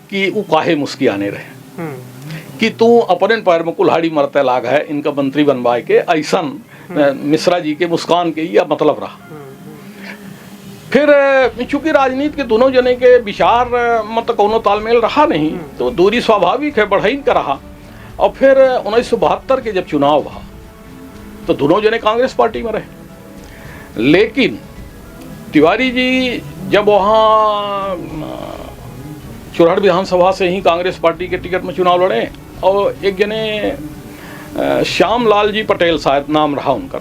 [SPEAKER 2] कि वो काहे मुस्कियाने रहे, कि तू अपने पैर में कुल्हाड़ी मरते लाग है इनका मंत्री बनवाए के, ऐसा मिश्रा जी के मुस्कान के यह मतलब रहा। फिर चूंकि राजनीति के दोनों जने के विचार मतलब कोनो तालमेल रहा नहीं, तो दूरी स्वाभाविक है, बढ़ई का रहा। और फिर 1972 के जब चुनाव हुआ तो दोनों जने कांग्रेस पार्टी में रहे। लेकिन तिवारी जी जब वहाँ चुरहट विधानसभा से ही कांग्रेस पार्टी के टिकट में चुनाव लड़े, और एक जने श्याम लाल जी पटेल शायद नाम रहा उनका,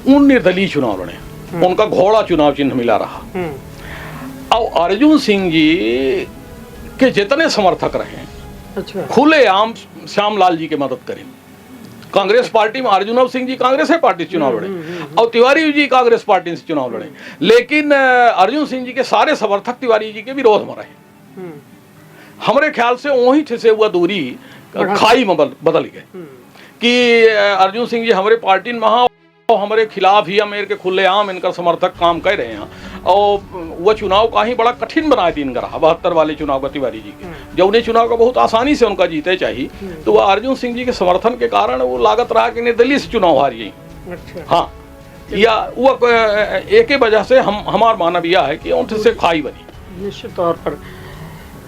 [SPEAKER 2] उन निर्दलीय चुनाव लड़े, उनका घोड़ा चुनाव चिन्ह मिला रहा। और अर्जुन सिंह जी के जितने समर्थक रहे,
[SPEAKER 1] अच्छा, खुले
[SPEAKER 2] खुलेआम श्यामलाल जी के मदद करें। कांग्रेस पार्टी में अर्जुन सिंह जी कांग्रेस पार्टी से चुनाव लड़े और तिवारी जी कांग्रेस पार्टी से चुनाव लड़े, लेकिन अर्जुन सिंह जी के सारे समर्थक तिवारी जी के विरोध में रहे। हमारे ख्याल से वहीं से हुआ दूरी खाई में बदल गए कि अर्जुन सिंह जी हमारे पार्टी में हमारे खिलाफ ही मेरे के खुलेआम इनका समर्थक काम कर रहे हैं, और वह चुनाव का ही बड़ा कठिन बनाए दिन का रहा 72 वाले चुनाव का तिवारी जी के, जब उन्हें चुनाव का बहुत आसानी से उनका जीते चाहिए, तो वह अर्जुन सिंह जी के समर्थन के कारण वो लागत रहा कि निर्दलीय से चुनाव हार गई।
[SPEAKER 1] अच्छा।
[SPEAKER 2] हाँ, या वो एक ही वजह से हमार मानव यह है कि उनसे खाई बनी।
[SPEAKER 1] निश्चित तौर पर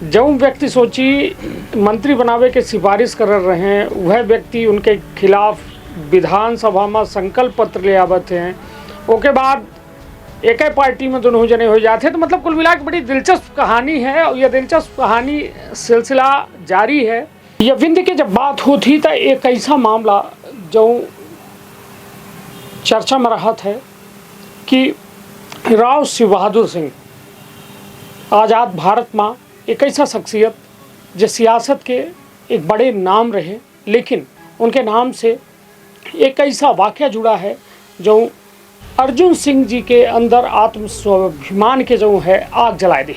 [SPEAKER 1] जो व्यक्ति सोची मंत्री बनावे के सिफारिश कर रहे हैं, वह व्यक्ति उनके खिलाफ विधानसभा में संकल्प पत्र ले आवत हैं, ओके बाद एक ही पार्टी में दोनों जने हो जाते हैं। तो मतलब कुल मिला के बड़ी दिलचस्प कहानी है, और यह दिलचस्प कहानी सिलसिला जारी है। यह विंध्य की जब बात होती तो एक ऐसा मामला जो चर्चा में रहा है कि राव शिव बहादुर सिंह आज़ाद भारत में एक ऐसा शख्सियत जो सियासत के एक बड़े नाम रहे, लेकिन उनके नाम से एक ऐसा वाक़या जुड़ा है जो अर्जुन सिंह जी के अंदर आत्म स्वाभिमान के जो है आग जलाए दे।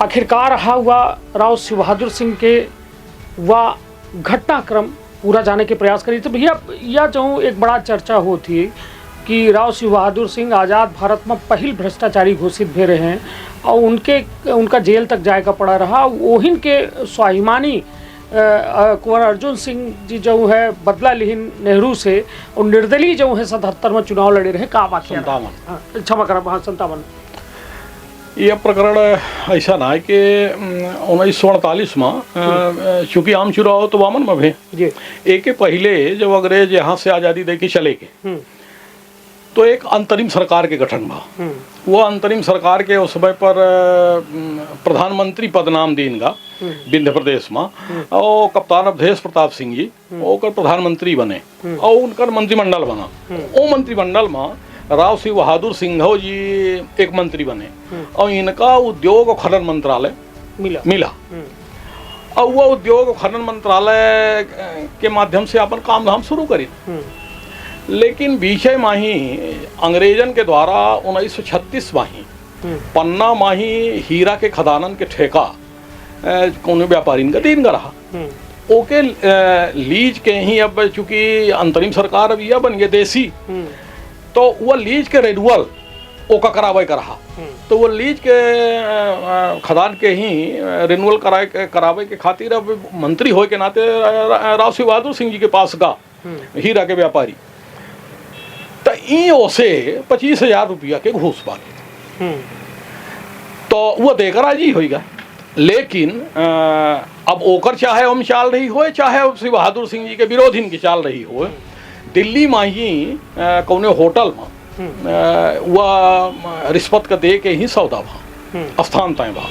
[SPEAKER 1] आखिरकार रहा हुआ राव शिव बहादुर सिंह के वह घटनाक्रम पूरा जाने के प्रयास करी। तो भैया यह जो एक बड़ा चर्चा होती है कि राव शिव बहादुर सिंह आज़ाद भारत में पहल भ्रष्टाचारी घोषित भे रहे हैं, और उनका जेल तक जाएगा पड़ा रहा। वहीं के स्वाभिमानी कुंवर अर्जुन सिंह जी जो है बदला लिहिन नेहरू से, और निर्दलीय जो है 77 में चुनाव लड़े रहे। का वाक़या? 57, क्षमा करा, हाँ 57।
[SPEAKER 2] यह प्रकरण ऐसा ना है कि 1948 में चूंकि आम चुनाव तो वामन में भे, एक पहले जब अंग्रेज यहाँ से आज़ादी दे के चले गए तो एक अंतरिम सरकार के गठन हुआ। वो अंतरिम सरकार के उस समय पर प्रधानमंत्री पद नाम दीन का विंध्य प्रदेश में, और कप्तान अवधेश प्रताप सिंह जी ओकर प्रधानमंत्री बने, और उनका मंत्रिमंडल बना। वो मंत्रिमंडल में राव शिव बहादुर सिंह जी एक मंत्री बने, और इनका उद्योग और खनन मंत्रालय मिला। और वह उद्योग और खनन मंत्रालय के माध्यम से अपन काम धाम शुरू करी। लेकिन बीचे माही अंग्रेजन के द्वारा 1936 माही पन्ना माही हीरा के खदानन के ठेका कौन व्यापारी का दीन का रहा। ओके लीज के ही अब चूंकि अंतरिम सरकार अब यह बन गए देसी, तो वह लीज के रेनुअल ओका करावे का रहा। तो वो लीज के खदान के ही रेनुअल करावे के खातिर अब मंत्री होए के नाते राव शिव बहादुर सिंह जी के पास गा हीरा के व्यापारी, तो ई से 25,000 रुपया के घूस मांगे। तो वो देकर राजी होगा। लेकिन अब ओकर चाहे हम चाल रही हो, चाहे शिव बहादुर सिंह जी के विरोधी की चाल रही हो, दिल्ली में ही कौने होटल में वह रिश्वत का दे के ही सौदा भा स्थान तय भा।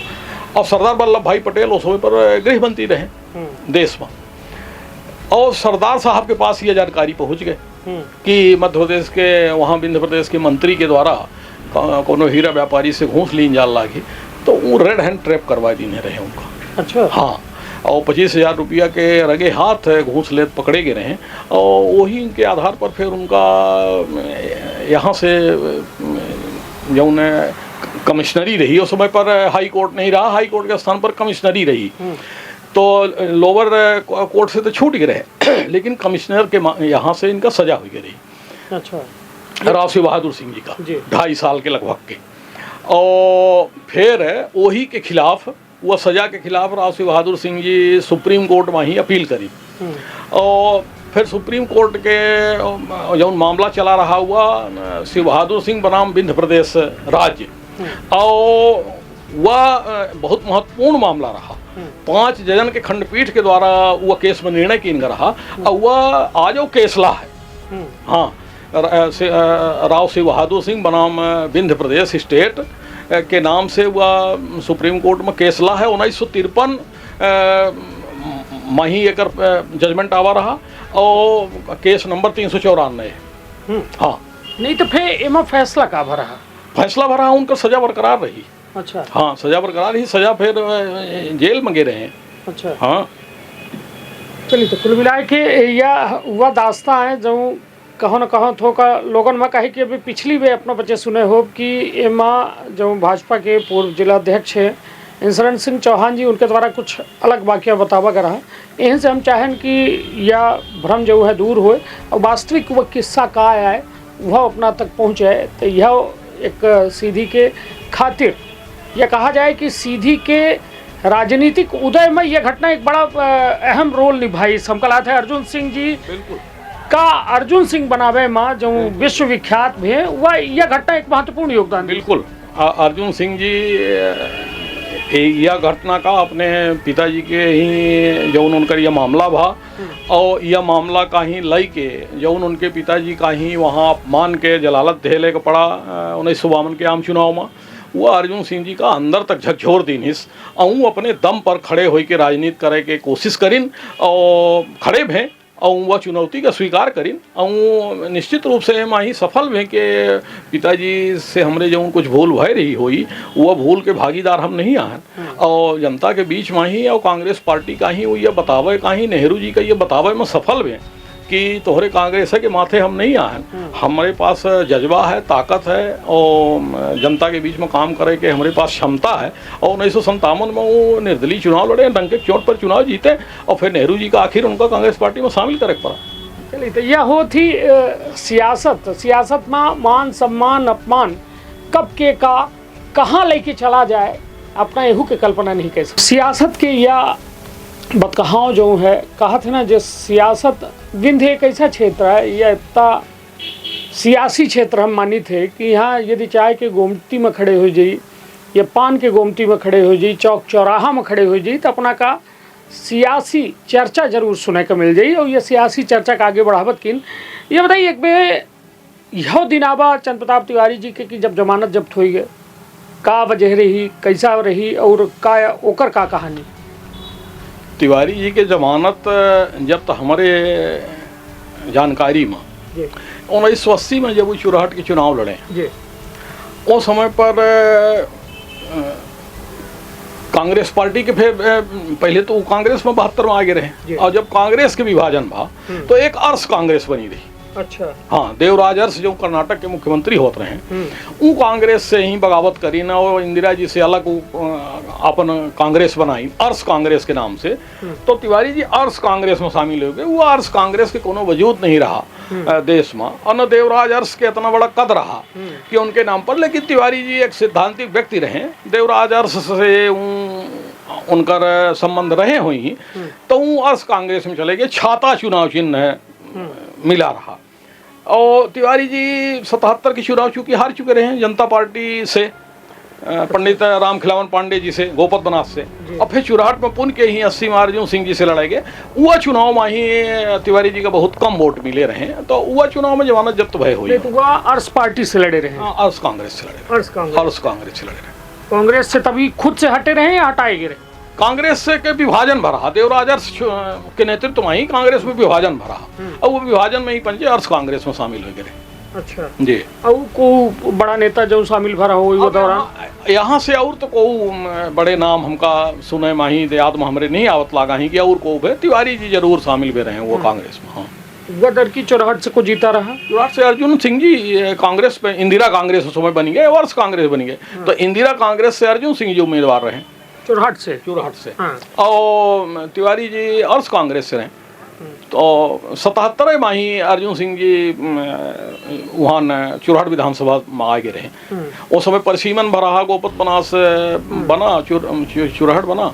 [SPEAKER 2] और सरदार वल्लभ भाई पटेल उस समय पर गृह मंत्री रहे देश में, और सरदार साहब के पास ये जानकारी पहुंच गए कि मध्य प्रदेश के वहाँ विंध्य प्रदेश के मंत्री के द्वारा कोनो हीरा व्यापारी से घूस लीन जाल लागी, तो वो रेड हैंड ट्रैप करवा दीने रहे उनका। अच्छा। हाँ, और 25,000 रुपया के रगे हाथ घूस ले पकड़े गए रहे, और वही के आधार पर फिर उनका यहाँ से जो कमिश्नरी रही, उस समय पर हाई कोर्ट नहीं रहा, हाई कोर्ट के स्थान पर कमिश्नरी रही, तो लोअर कोर्ट से तो छूट गए रहे, लेकिन कमिश्नर के यहाँ से इनका सजा हुई रही। अच्छा। राव शिव बहादुर सिंह जी का 2.5 साल के लगभग के। और फिर वही के खिलाफ, वह सजा के खिलाफ राव शिव बहादुर सिंह जी सुप्रीम कोर्ट में ही अपील करी, और फिर सुप्रीम कोर्ट के जो मामला चला रहा हुआ शिव बहादुर सिंह बनाम विंध्य प्रदेश राज्य, और वह बहुत महत्वपूर्ण मामला रहा। 5 जजन के खंडपीठ के द्वारा वह केस में निर्णय किन रहा, और वह आज वो केसला है। हाँ, राव शिव बहादुर सिंह बनाम विंध्य प्रदेश स्टेट के नाम से वह सुप्रीम कोर्ट में केसला है। 1953 में ही एक जजमेंट आवा रहा, और केस नंबर 394 है। हाँ,
[SPEAKER 1] नहीं तो फिर एमा फैसला का भरा?
[SPEAKER 2] फैसला भरा, उनका सजा बरकरार रही।
[SPEAKER 1] अच्छा।
[SPEAKER 2] हाँ, सजा बरकरार ही, सजा फिर जेल में गे रहे हैं।
[SPEAKER 1] अच्छा।
[SPEAKER 2] हाँ,
[SPEAKER 1] चलिए, तो कुल मिला के यह वह दास्ता है जो कहो न कहो थोका लोगन में कहे कि अभी पिछली वे अपना बच्चे सुने हो कि एमा जो भाजपा के पूर्व जिला अध्यक्ष है इंसरण सिंह चौहान जी, उनके द्वारा कुछ अलग वाक्य बतावा गया है। यहीं से हम चाहें कि यह भ्रम जो है दूर हो, और वास्तविक वह किस्सा का है वह अपना तक पहुँचे। तो यह एक सीधी के खातिर यह कहा जाए कि सीधी के राजनीतिक उदय में यह घटना एक बड़ा अहम रोल निभाई। समकला थे अर्जुन सिंह जी
[SPEAKER 2] बिल्कुल
[SPEAKER 1] का अर्जुन सिंह बनावे में जो विश्वविख्यात भी है, वह यह घटना एक महत्वपूर्ण योगदान।
[SPEAKER 2] बिल्कुल, अर्जुन सिंह जी यह घटना का अपने पिताजी के ही जो उनका यह मामला भा, और यह मामला का ही लई के जो उनके पिताजी का ही वहाँ अपमान के जलालत झेले का पड़ा 1952 के आम चुनाव में। वो अर्जुन सिंह जी का अंदर तक झकझोर दिन हिस, और अपने दम पर खड़े हो के राजनीति करे के कोशिश करिन, और खड़े भें, और वह चुनौती का स्वीकार करिन, और निश्चित रूप से हम ही सफल भें कि पिताजी से हमरे जो कुछ भूल भय रही हुई, वह भूल के भागीदार हम नहीं आए, और जनता के बीच में ही और कांग्रेस पार्टी का ही वो ये बतावे का ही नेहरू जी का ये बतावे में सफल भें कि तोहरे कांग्रेस के माथे हम नहीं आए। हमारे पास जज्बा है, ताकत है, और जनता के बीच में काम करे के हमारे पास क्षमता है। और 1957 में वो निर्दलीय चुनाव लड़े, डंके चोट पर चुनाव जीते, और फिर नेहरू जी का आखिर उनका कांग्रेस पार्टी में शामिल करे पड़ा।
[SPEAKER 1] चलिए, तो यह हो थी सियासत में मान सम्मान अपमान कब के का कहाँ लेके चला जाए, अपना एहू के कल्पना नहीं कर सकते। सियासत के या बतकहाव जो है कहा थे ना, जो सियासत विंध्य एक ऐसा क्षेत्र है, यह इतना सियासी क्षेत्र हम मानी थे कि यहाँ यदि चाय के गोमती में खड़े हो जाइए या पान के गोमती में खड़े हो जाइए, चौक चौराहा में खड़े हो जाइए, तो अपना का सियासी चर्चा जरूर सुने को मिल जाइए। और ये सियासी चर्चा का आगे बढ़ावत किन ये बताइए, एक बे यह दिन आबा चंद्र प्रताप तिवारी जी के कि जब जमानत जब्त हो गए, का वजह रही, कैसा रही, और का ओकर का कहानी?
[SPEAKER 2] तिवारी जी के जमानत जब तो हमारे जानकारी में 1980 में जब वो चुराहट के चुनाव लड़े, उस समय पर कांग्रेस पार्टी के फिर पहले तो कांग्रेस में 72 में आगे रहे, और जब कांग्रेस के विभाजन भा तो एक अर्श कांग्रेस बनी रही।
[SPEAKER 1] अच्छा।
[SPEAKER 2] हाँ, देवराज अर्श जो कर्नाटक के मुख्यमंत्री होते रहे, वो कांग्रेस से ही बगावत करी ना, और इंदिरा जी से अलग अपन कांग्रेस बनाई अर्श कांग्रेस के नाम से। तो तिवारी जी अर्श कांग्रेस में शामिल हो गए। वो अर्श कांग्रेस के कोनो वजूद नहीं रहा देश में, और न देवराज अर्श के इतना बड़ा कद रहा कि उनके नाम पर। लेकिन तिवारी जी एक सिद्धांतिक व्यक्ति रहे, देवराज अर्श से उनकर संबंध रहे हुई, तो वो अर्श कांग्रेस में चले गए। छाता चुनाव चिन्ह मिला रहा। और तिवारी जी 77 के चुनाव चूंकि हार चुके रहे हैं जनता पार्टी से, पंडित राम खिलावन पांडे जी से, गोपत बनास से, और फिर चुराहट में पुनः के ही 80 में अर्जुन सिंह जी से लड़ाए गए। वह चुनाव में ही तिवारी जी का बहुत कम वोट मिले रहे, तो वह चुनाव में जमानत जब्त भय हुई।
[SPEAKER 1] अर्श पार्टी से लड़े रहे?
[SPEAKER 2] अर्श कांग्रेस से लड़े रहे। अर्श कांग्रेस से लड़े रहे।
[SPEAKER 1] कांग्रेस से तभी खुद से हटे रहे या हटाए गए?
[SPEAKER 2] कांग्रेस से के विभाजन भरा, देवराज अर्श के नेतृत्व में ही कांग्रेस में विभाजन भरा, और वो विभाजन में ही पंजे अर्श कांग्रेस में शामिल हो गए।
[SPEAKER 1] अच्छा
[SPEAKER 2] जी।
[SPEAKER 1] और को बड़ा नेता जो शामिल भरा हो वो दौरान
[SPEAKER 2] यहाँ से और तो को बड़े नाम हमका सुने माही याद में हमरे नहीं आवत लागा ही कि और को भी तिवारी जी जरूर शामिल भी रहे वो कांग्रेस में। हाँ,
[SPEAKER 1] गदर की चुराहट से को जीता रहा।
[SPEAKER 2] चुराहट से अर्जुन सिंह जी कांग्रेस पे इंदिरा कांग्रेस उस समय बनी गए, वर्ष कांग्रेस बनी गए, तो इंदिरा कांग्रेस से अर्जुन सिंह जी उम्मीदवार रहे
[SPEAKER 1] चुराहट से।
[SPEAKER 2] हाँ। और तिवारी जी अर्श कांग्रेस से रहे। तो 77 में ही अर्जुन सिंह जी वहाँ चुराहट विधानसभा में आ गए रहे। उस समय परसीमन भरा, गोपत बनास बना, चुराहट बना,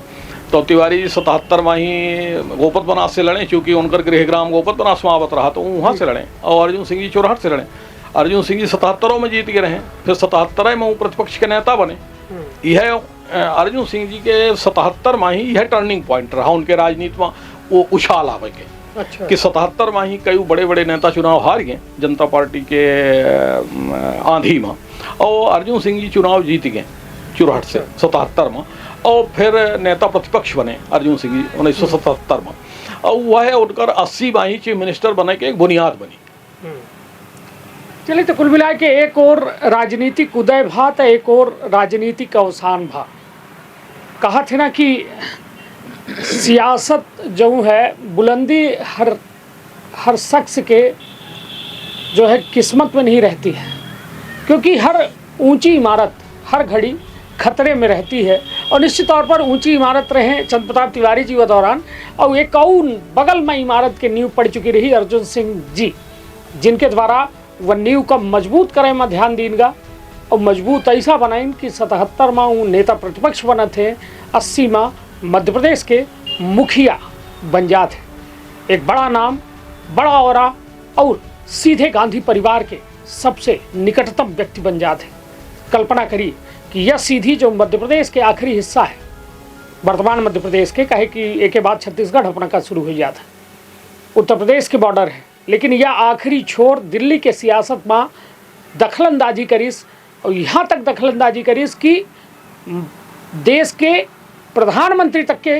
[SPEAKER 2] तो तिवारी जी 77 में ही गोपत बनास से लड़े, क्योंकि उनकर गृहग्राम गोपत बनास में आवत रहा, तो वहाँ से लड़े। और अर्जुन सिंह जी चोरहट से लड़े। अर्जुन सिंह जी 77 में जीत गए रहे, फिर 77 में वो प्रतिपक्ष के नेता बने। यह अर्जुन सिंह जी के 77 में ही यह टर्निंग पॉइंट रहा उनके राजनीति में, वो उछाल आवे के।
[SPEAKER 1] अच्छा। कि
[SPEAKER 2] 77 में ही कई बड़े बड़े नेता चुनाव हार गए जनता पार्टी के आंधी में, और अर्जुन सिंह जी चुनाव जीत गए चुरहट से 77 में, और फिर नेता प्रतिपक्ष बने अर्जुन सिंह जी 1977 में, और वह उनकर 80 में ही चीफ मिनिस्टर बने के एक बुनियाद बनी।
[SPEAKER 1] चलिए, तो कुल मिला के एक और राजनीतिक उदय भा तो एक और राजनीतिक अवसान भा। कहा थे ना कि सियासत जो है बुलंदी हर शख्स के जो है किस्मत में नहीं रहती है, क्योंकि हर ऊंची इमारत हर घड़ी खतरे में रहती है। और निश्चित तौर पर ऊंची इमारत रहे चंद्र प्रताप तिवारी जी के दौरान, और एक और बगल में इमारत के नींव पड़ चुकी रही अर्जुन सिंह जी, जिनके द्वारा वह नींव का मजबूत करे में ध्यान दीनगा, और मजबूत ऐसा बनाइन कि 77 में वो नेता प्रतिपक्ष बने थे, 80 में मध्य प्रदेश के मुखिया बन जाते। एक बड़ा नाम, बड़ा औरा, और सीधे गांधी परिवार के सबसे निकटतम व्यक्ति बन जाते। कल्पना करिए कि यह सीधी जो मध्य प्रदेश के आखिरी हिस्सा है, वर्तमान मध्य प्रदेश के, कहे कि एक के बाद छत्तीसगढ़ अपना का शुरू हो जाता, उत्तर प्रदेश के बॉर्डर है, लेकिन यह आखिरी छोर दिल्ली के सियासत में दखलंदाजी करीस, और यहाँ तक दखलंदाजी करीस कि देश के प्रधानमंत्री तक के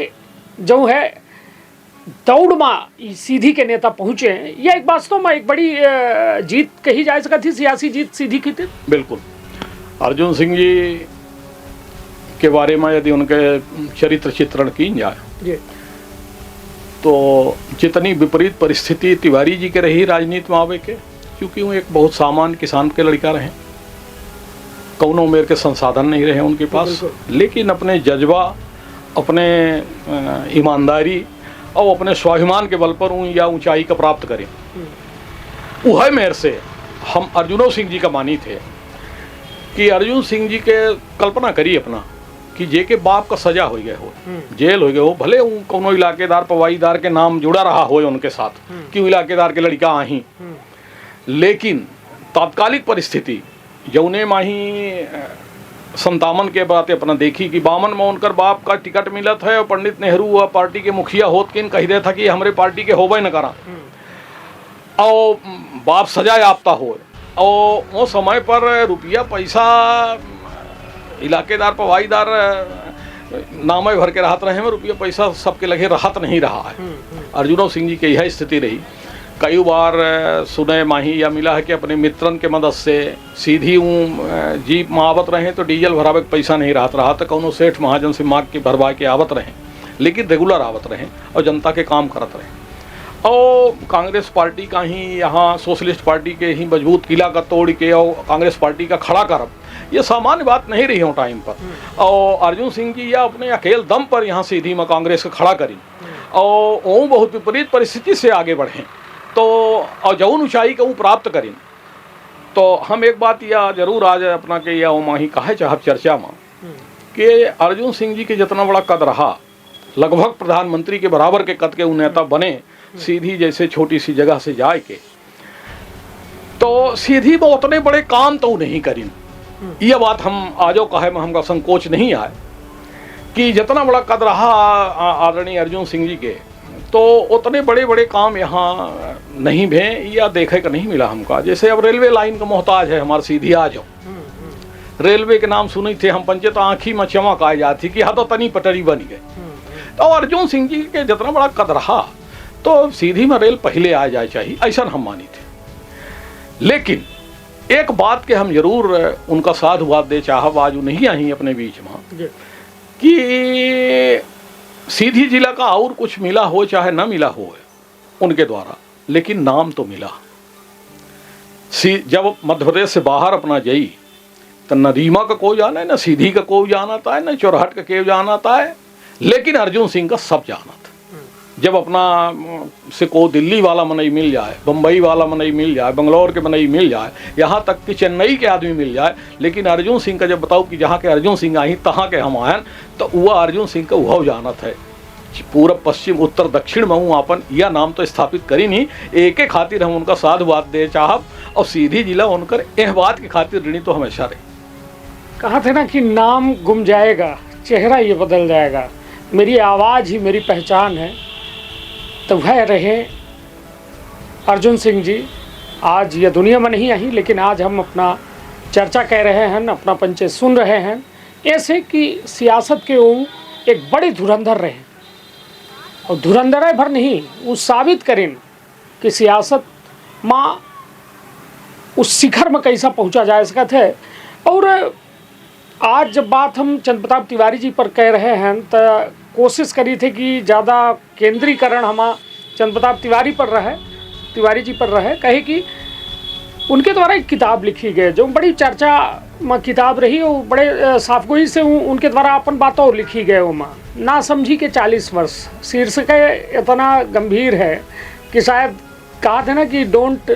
[SPEAKER 1] जो है दौड़ में सीधी के नेता पहुँचे हैं। यह एक वास्तव में एक बड़ी जीत कही जा सकती थी, सियासी जीत सीधी की थी।
[SPEAKER 2] बिल्कुल। अर्जुन सिंह जी के बारे में यदि उनके चरित्र चित्रण की जाए तो जितनी विपरीत परिस्थिति तिवारी जी के रही राजनीति में आवे के, क्योंकि वो एक बहुत सामान्य किसान के लड़का रहे, कौनो उम्र के संसाधन नहीं रहे उनके पास, लेकिन अपने जज्बा, अपने ईमानदारी और अपने स्वाभिमान के बल पर या ऊंचाई का प्राप्त करें। वह मेर से हम अर्जुनो सिंह जी का मानी थे कि अर्जुन सिंह जी के कल्पना करिए अपना कि जे के बाप का सजा हो गया हो, जेल हो गया हो, भले कोनो इलाकेदार पवाईदार के नाम जुड़ा रहा हो उनके साथ, क्यों इलाकेदार के लड़का आही, लेकिन तात्कालिक परिस्थिति जौने माही 57 के बाद अपना देखी कि 52 में उनकर बाप का टिकट मिलत है, और पंडित नेहरू हुआ पार्टी के मुखिया होत किन कह दे था कि हमारे पार्टी के होबे न करा, और बाप सजा याफ्ता हो, और वो समय पर रुपया पैसा इलाकेदार पवाईदार नामे भर के रहत रहे में, रुपया पैसा सबके लगे रहत नहीं रहा है। अर्जुनो सिंह जी की यह स्थिति रही। कई बार सुने माही या मिला है कि अपने मित्रन के मदद से सीधी जीप में आवत रहे तो डीजल भरावे के पैसा नहीं रहत रहा, तो कौनो सेठ महाजन से मांग के भरवा के आवत रहे, लेकिन रेगुलर आवत रहे और जनता के काम करत रहे। और कांग्रेस पार्टी का ही यहाँ सोशलिस्ट पार्टी के ही मजबूत किला का तोड़ के और कांग्रेस पार्टी का खड़ा करब, ये सामान्य बात नहीं रही हो टाइम पर। और अर्जुन सिंह जी या अपने अकेले दम पर यहाँ सीधी में कांग्रेस को खड़ा करी, और वो बहुत विपरीत परिस्थिति से आगे बढ़े, तो और जौन ऊंचाई का वो प्राप्त करें। तो हम एक बात यह जरूर आज अपना के या माही कहे चाहब चर्चा में कि अर्जुन सिंह जी के जितना बड़ा कद रहा, लगभग प्रधानमंत्री के बराबर के कद के वो नेता बने, सीधी जैसे छोटी सी जगह से जाए के, तो सीधी में उतने बड़े काम तो नहीं करें। यह बात हम आजो कहे में हमका संकोच नहीं आए कि जितना बड़ा कद रहा आदरणीय अर्जुन सिंह जी के, तो उतने बड़े बड़े काम यहाँ नहीं भे या देखे का नहीं मिला हमका। जैसे अब रेलवे लाइन का मोहताज है हमारे सीधी आ जाओ, रेलवे के नाम सुनी थे हम पंचे तो आँखी में चमक आ जाती कि हाँ तो तनी पटरी बन गए। तो अर्जुन सिंह जी के जितना बड़ा कद रहा तो सीधी में रेल पहले आ जाए चाहिए, ऐसा हम मानी थे। लेकिन एक बात के हम जरूर उनका साधुवाद दे चाहब, आज वो नहीं आई अपने बीच में, कि सीधी जिला का और कुछ मिला हो चाहे ना मिला हो उनके द्वारा, लेकिन नाम तो मिला। जब मध्य प्रदेश से बाहर अपना जाई तो न रीमा का कोई जाना है, न सीधी का कोई जाना था, न चौराहट का कोई जाना था, लेकिन अर्जुन सिंह का सब जाना था। जब अपना से को दिल्ली वाला मनई मिल जाए, बम्बई वाला मनई मिल जाए, बंगलौर के मनई मिल जाए, यहाँ तक कि चेन्नई के आदमी मिल जाए, लेकिन अर्जुन सिंह का जब बताओ कि जहाँ के अर्जुन सिंह आई तहाँ के हम आयन, तो वह अर्जुन सिंह का वह जानत है पूरब पश्चिम उत्तर दक्षिण में हूँ अपन यह नाम तो स्थापित करी नहीं, एक खातिर हम उनका साधुवाद दे चाहब और सीधी जिला उनकर एह बात की खातिर ऋणी तो हमेशा रहे।
[SPEAKER 1] कहा थे ना कि नाम गुम जाएगा, चेहरा ये बदल जाएगा, मेरी आवाज़ ही मेरी पहचान है, तो वह रहे अर्जुन सिंह जी। आज ये दुनिया में नहीं आई, लेकिन आज हम अपना चर्चा कह रहे हैं, अपना पंचे सुन रहे हैं, ऐसे कि सियासत के वो एक बड़े धुरंधर रहे, और धुरंधर भर नहीं, वो साबित करें कि सियासत माँ उस शिखर में कैसा पहुँचा जा सकता है। और आज जब बात हम चंद्र प्रताप तिवारी जी पर कह रहे हैं, तो कोशिश करी थे कि ज़्यादा केंद्रीकरण हमारा चंद्र प्रताप तिवारी जी पर रहे, कहे कि उनके द्वारा एक किताब लिखी गई जो बड़ी चर्चा में किताब रही, वो बड़े साफगोई से उनके द्वारा अपन बातों और लिखी गए। वो माँ ना समझी के 40 वर्ष शीर्षक इतना गंभीर है कि शायद कहा था ना कि डोंट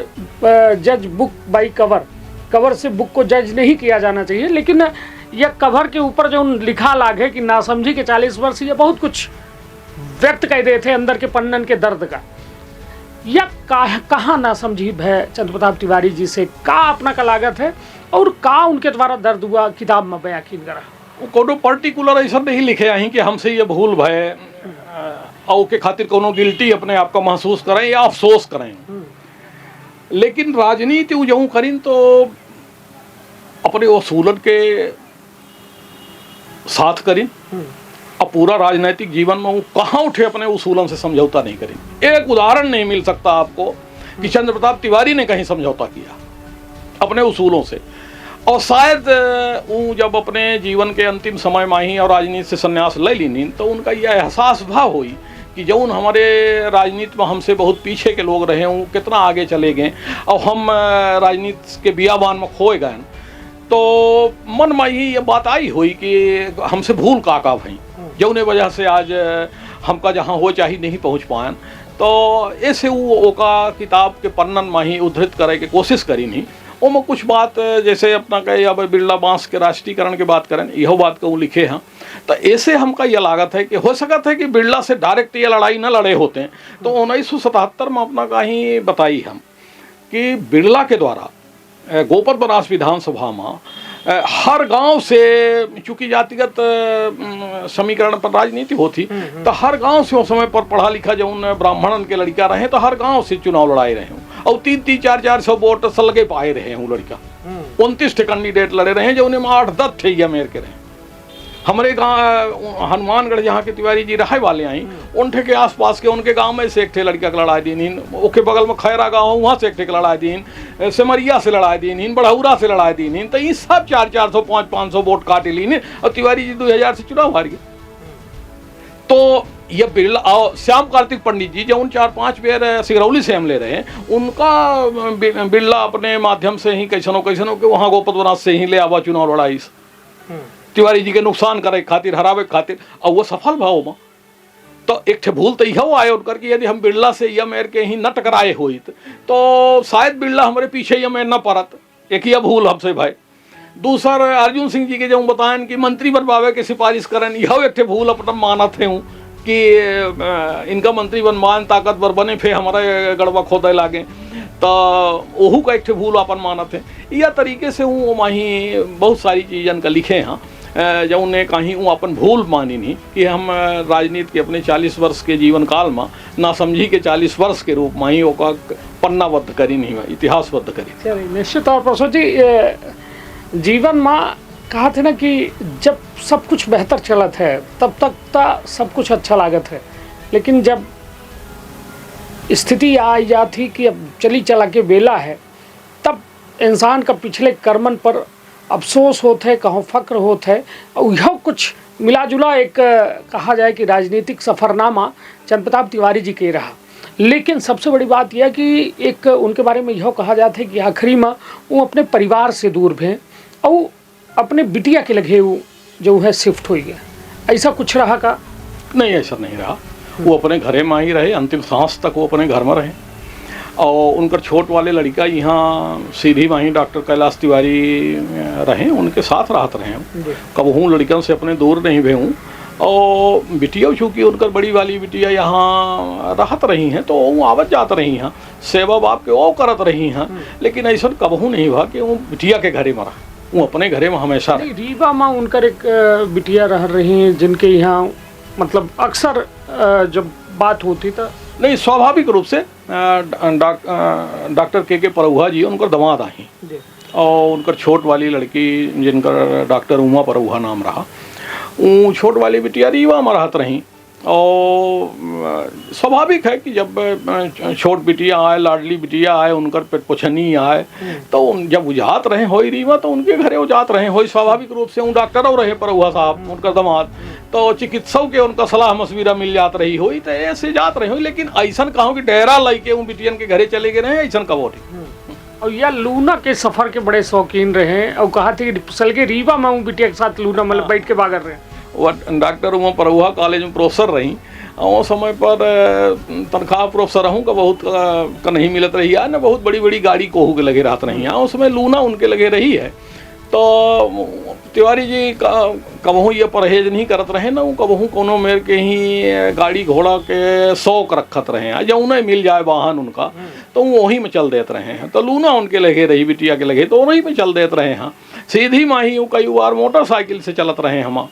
[SPEAKER 1] जज बुक बाई कवर से बुक को जज नहीं किया जाना चाहिए, लेकिन यह कवर के ऊपर जो लिखा लागे कि ना समझी के 40 वर्ष, ये बहुत कुछ व्यक्त कर देते अंदर के पन्नन के दर्द का। या कहाँ ना समझी भय चंद्र प्रताप तिवारी जी से का अपना का लागत है, और का उनके द्वारा दर्द हुआ किताब में बयां किन करा।
[SPEAKER 2] कोनो पर्टिकुलर ऐसा नहीं लिखे आई कि हमसे ये भूल भय और के खातिर कोनो गिल्टी अपने आप को महसूस करें या अफसोस करें, लेकिन राजनीति जो करें तो अपने उसूलन के साथ करें, और पूरा राजनीतिक जीवन में वो कहाँ उठे अपने उसूलन से समझौता नहीं करें। एक उदाहरण नहीं मिल सकता आपको कि चंद्र प्रताप तिवारी ने कहीं समझौता किया अपने उसूलों से। और शायद वो जब अपने जीवन के अंतिम समय में ही और राजनीति से संन्यास ले ली, तो उनका यह एहसास भाव हुई कि जो हमारे राजनीति में हमसे बहुत पीछे के लोग रहे वो कितना आगे चले गए और हम राजनीति के बियाबान में खोए गए, तो मन में ही ये बात आई हुई कि हमसे भूल का भाई जौने वजह से आज हमका जहाँ हो चाहिए नहीं पहुँच पाएन। तो ऐसे वो का किताब के पन्नन में ही उद्धृत करे के कोशिश करी नहीं। वो कुछ बात जैसे अपना कहे अब बिरला बांस के राष्ट्रीयकरण की बात करें, यह बात को वो लिखे हैं, तो ऐसे हमका यह लागत है कि हो सकता है कि बिरला से डायरेक्ट ये लड़ाई न लड़े होते हैं। तो 1977 में अपना कहीं बताई हम कि बिरला के द्वारा गोपद बनास विधानसभा में हर गांव से, चूंकि जातिगत समीकरण पर राजनीति होती, तो हर गांव से उस समय पर पढ़ा लिखा जो ब्राह्मणन के लड़का रहे तो हर गांव से चुनाव लड़ाए रहे हूँ और 300-400 वोट सलगे पाए रहे हूँ लड़का। 29 कैंडिडेट लड़े रहे जो उन्हें 8-10 थे ये मेर के रहे। हमारे गाँव हनुमानगढ़ जहाँ के तिवारी जी रहे वाले आई उनठे के आसपास के उनके गांव में से एक थे लड़का के लड़ाई दीन, ओके बगल में खैरा गाँव वहाँ से एक थे लड़ाई दीन, सिमरिया से लड़ाई दीन, बढ़ौरा से लड़ाई दीन, तो ये सब 400, 500 वोट काटे लीन और तिवारी जी 2000 से चुनाव हार गए। तो ये बिरला और श्याम कार्तिक पंडित जी जो उन 4-5 बेर सिगरौली से हम ले रहे हैं, उनका बिरला अपने माध्यम से ही कैसनो के वहाँ गोपद बनास से ही ले आवा चुनाव लड़ाई तिवारी जी के नुकसान करे खातिर, हरावे खातिर, और वो सफल भाव में। तो एक ठे भूल तो यह आए उनकर कि यदि हम बिरला से या मेर के ही न टकराए हुई तो शायद बिरला हमारे पीछे या मेर न पड़त। एक ही भूल हमसे भाई। दूसरा अर्जुन सिंह जी के जो बताएं कि मंत्री बनवावे के सिफारिश करें, यह एक ठे भूल अपना माना थे हूँ कि इनका मंत्री बनवान ताकतवर बने फिर हमारे गड़बा खोदे लागे, तो ओहू का एक ठे भूल अपन माना थे। यह तरीके से हूँ वहीं बहुत सारी चीज़न का लिखे हैं जब उन्हें कहीं वो अपन भूल मानी नहीं कि हम राजनीति के अपने 40 वर्ष के जीवन काल में ना समझी के 40 वर्ष के रूप में ही वो का पन्नाबद्ध करी नहीं, इतिहासबद्ध करी।
[SPEAKER 1] निश्चित तौर पर सोची जीवन में कहा थे ना कि जब सब कुछ बेहतर चलत है तब तक सब कुछ अच्छा लागत है, लेकिन जब स्थिति आ जाती कि अब चली चला के बेला है, तब इंसान का पिछले कर्मन पर अफसोस होता है, कहो फक्र होता है। और यह कुछ मिला जुला एक कहा जाए कि राजनीतिक सफ़रनामा चंद्र प्रताप तिवारी जी के रहा। लेकिन सबसे बड़ी बात यह कि एक उनके बारे में यह कहा जाता है कि आखिरी में वो अपने परिवार से दूर भे और अपने बिटिया के लगे वो जो है शिफ्ट हो गया। ऐसा कुछ रहा का?
[SPEAKER 2] नहीं, ऐसा नहीं रहा। वो अपने घरे में ही रहे, अंतिम सांस तक वो अपने घर में रहे। और उनकर छोट वाले लड़का यहाँ सीधी माही डॉक्टर कैलाश तिवारी रहे, उनके साथ रहत रहे। कबहू लड़कन से अपने दूर नहीं भेऊँ। और बिटिया चूँकि उनकर बड़ी वाली बिटिया यहाँ रहत रही हैं तो वो आवत जात रही हैं, सेवा बाप के वो करत रही हैं। लेकिन ऐसा कबहू नहीं हुआ कि वो बिटिया के घरे में रहा, वो अपने घरे में हमेशा रहे।
[SPEAKER 1] रीवा माँ उनकर एक बिटिया रह रही हैं जिनके यहाँ मतलब अक्सर जब बात होती था।
[SPEAKER 2] नहीं, स्वाभाविक रूप से डॉक्टर के परौहा जी उनकर दमाद आई, और उनकर छोट वाली लड़की जिनकर डॉक्टर उमा परौहा नाम रहा, वो छोट वाली बिटिया रीवा में रहत रही। और स्वाभाविक है कि जब छोट बिटिया आए, लाडली बिटिया आए, उनकर पेट पोछनी आए, तो जब उजात रहे हो रीवा तो उनके घरे उजात रहे हो। स्वाभाविक रूप से उन डॉक्टर और रहे परौहा साहब उनकर दमाद, तो चिकित्सक के उनका सलाह मशविरा मिल जात रही हुई तो ऐसे जात रही हुई। लेकिन ऐसा कहूँ कि डेरा लेके उन बिटियन के घरे चले गए रहे, ऐसा कबो नहीं।
[SPEAKER 1] और यह लूना के सफर के बड़े शौकीन रहे और कहा थे कि चल के रीवा में बिटिया के साथ लूना मतलब बैठ के बागर रहे।
[SPEAKER 2] वह डॉक्टर उमा परौहा कॉलेज में प्रोफेसर रही, और समय पर तनख्वाह प्रोफेसर हूँ का बहुत का नहीं मिलत रही है ना, बहुत बड़ी बड़ी गाड़ी कोहू के लगे रहते रही है, उसमें लूना उनके लगे रही है। तो तिवारी जी कबहू ये परहेज नहीं करत रहे ना, वो कबहू कोनो मेर के ही गाड़ी घोड़ा के शौक रखत रहे हैं, जब उन्हें मिल जाए वाहन उनका तो वो वहीं में चल देते रहे हैं। तो लूना उनके लगे रही, बिटिया के लगे तो वहीं में चल देते रहे हैं। सीधी माही वो कई बार मोटरसाइकिल से चलत रहे हम,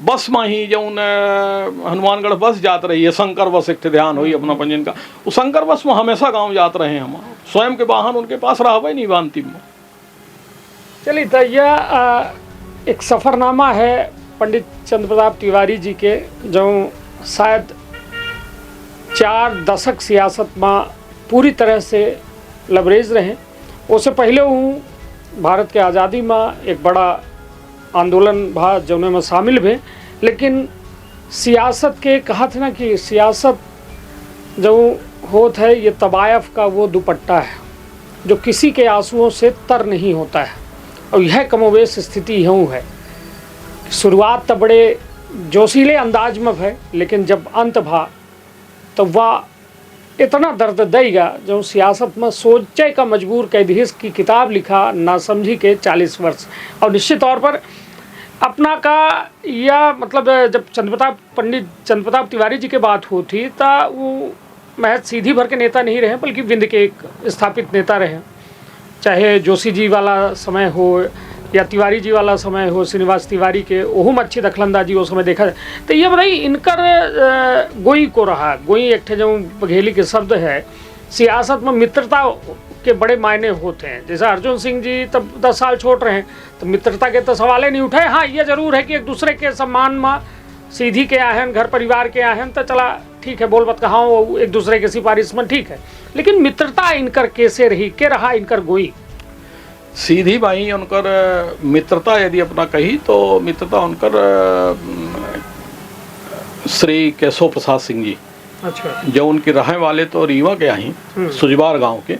[SPEAKER 2] बस माही जो हनुमानगढ़ बस जात रही है, शंकर बस एक ध्यान हुई अपना पंजन का, वो शंकर बस में हमेशा गाँव जात रहे हम, स्वयं के वाहन उनके पास रहा नहीं बांतिम में।
[SPEAKER 1] चलिए तो यह एक सफ़रनामा है पंडित चंद्र प्रताप तिवारी जी के, जो शायद 4 दशक सियासत में पूरी तरह से लबरेज रहे। उससे पहले वो भारत के आज़ादी में एक बड़ा आंदोलन भा जौने में शामिल भे, लेकिन सियासत के कहा था ना कि सियासत जो होत है ये तबायफ का वो दुपट्टा है जो किसी के आंसुओं से तर नहीं होता है। और यह कमोवेश स्थिति यूँ है, शुरुआत तो बड़े जोशीले अंदाज में है, लेकिन जब अंत भा तो वह इतना दर्द देगा जो सियासत में सोचे का मजबूर कैदीस की किताब लिखा ना समझी के 40 वर्ष। और निश्चित तौर पर अपना का यह मतलब जब पंडित चंद्र प्रताप तिवारी जी के बात होती तो वो महज सीधी भर के नेता नहीं रहे बल्कि विंध्य के एक स्थापित नेता रहे। चाहे जोशी जी वाला समय हो या तिवारी जी वाला समय हो, श्रीनिवास तिवारी के ओहू में अच्छी दखलंदाजी उस समय देखा जाए। तो ये बताइए इनकर गोई को रहा, गोई एक ठे जो बघेली के शब्द है, सियासत में मित्रता के बड़े मायने होते हैं। जैसे अर्जुन सिंह जी तब 10 साल छोट रहे हैं तो मित्रता के तो सवाल नहीं उठाए। हाँ, ये जरूर है कि एक दूसरे के सम्मान में सीधी के आहन, घर परिवार के आहन तो चला ठीक है, बोल बत कहा एक दूसरे के सिफारिश में ठीक है, लेकिन मित्रता इनकर कैसे रही, के रहा इनकर गोई?
[SPEAKER 2] सीधी बाई उनकर मित्रता यदि अपना कही तो मित्रता उनकर श्री केशव प्रसाद सिंह जी,
[SPEAKER 1] अच्छा,
[SPEAKER 2] जो उनके रहने वाले तो रीवा के आई सुजबार गांव के,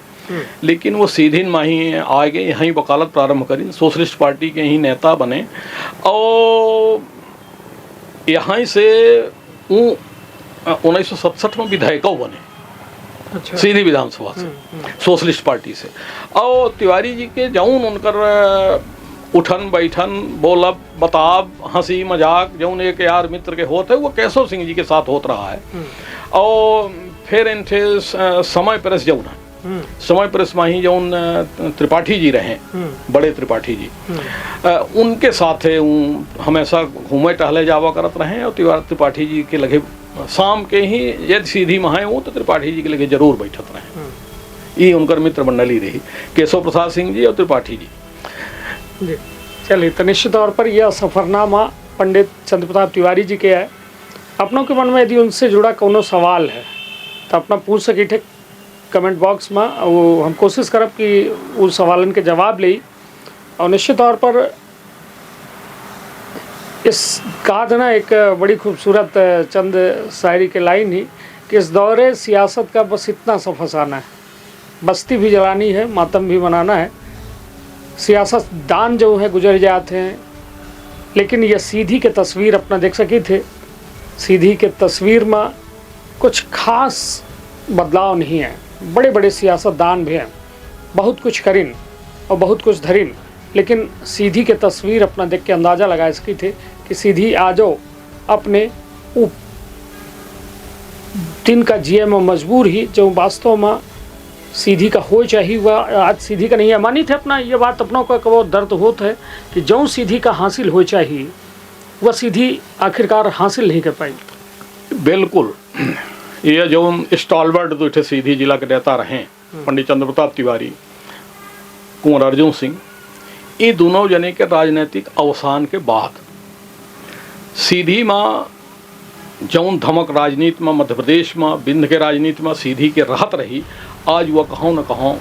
[SPEAKER 2] लेकिन वो सीधी माही आ गए, यहीं वकालत प्रारंभ करी, सोशलिस्ट पार्टी के ही नेता बने और यहाँ से 1967 में विधायकों बने।
[SPEAKER 1] अच्छा।
[SPEAKER 2] सीधी विधानसभा से, सोशलिस्ट पार्टी से। और तिवारी जी के जौन उनकर उठन बैठन बोलब बताब हंसी मजाक जौन एक यार मित्र के होते वो केशव सिंह जी के साथ होत रहा है। और फिर इनके समय प्रेस जौन है, समय प्रेस में ही जौन त्रिपाठी जी रहे, बड़े त्रिपाठी जी, उनके साथ हमेशा घूमे टहले जावा करत रहे। और त्रिपाठी जी के लगे शाम के ही यदि सीधी महाए वो तो त्रिपाठी जी के लगे जरूर बैठत रहे। ये उनकर मित्र मंडली रही, केशव प्रसाद सिंह जी और त्रिपाठी जी।
[SPEAKER 1] चलिए, तो निश्चित तौर पर यह सफ़रनामा पंडित चंद्र प्रताप तिवारी जी के है। अपनों के मन में यदि उनसे जुड़ा कोनो सवाल है तो अपना पूछ सकी थे कमेंट बॉक्स में, वो हम कोशिश करब कि उस सवालन के जवाब ले। और निश्चित तौर पर इस कहा था ना एक बड़ी खूबसूरत चंद शायरी के लाइन ही कि इस दौरे सियासत का बस इतना सा फंसाना है, बस्ती भी जलानी है, मातम भी मनाना है, सियासत दान जो है गुजर जाते हैं। लेकिन यह सीधी के तस्वीर अपना देख सकी थे, सीधी के तस्वीर में कुछ खास बदलाव नहीं है। बड़े बड़े सियासतदान भी हैं, बहुत कुछ करिन और बहुत कुछ धरिन, लेकिन सीधी के तस्वीर अपना देख के अंदाज़ा लगा इसकी थे कि सीधी आजो अपने दिन का जिये में मजबूर ही जो वास्तव में सीधी का हो चाहिए वह आज सीधी का नहीं है। मानी थे अपना ये बात अपनों का वो दर्द होता है कि जो सीधी का हासिल हो चाहिए वह सीधी आखिरकार हासिल नहीं कर पाई।
[SPEAKER 2] बिल्कुल, ये जो स्टॉलवर्ड दो थे सीधी जिला के नेता रहे, पंडित चंद्र प्रताप तिवारी, कुंवर अर्जुन सिंह, ये दोनों जने के राजनीतिक अवसान के बाद सीधी माँ जौन धमक राजनीति में मध्य प्रदेश में बिंद के राजनीति में सीधी के रहत रही, आज वह कहों न कहों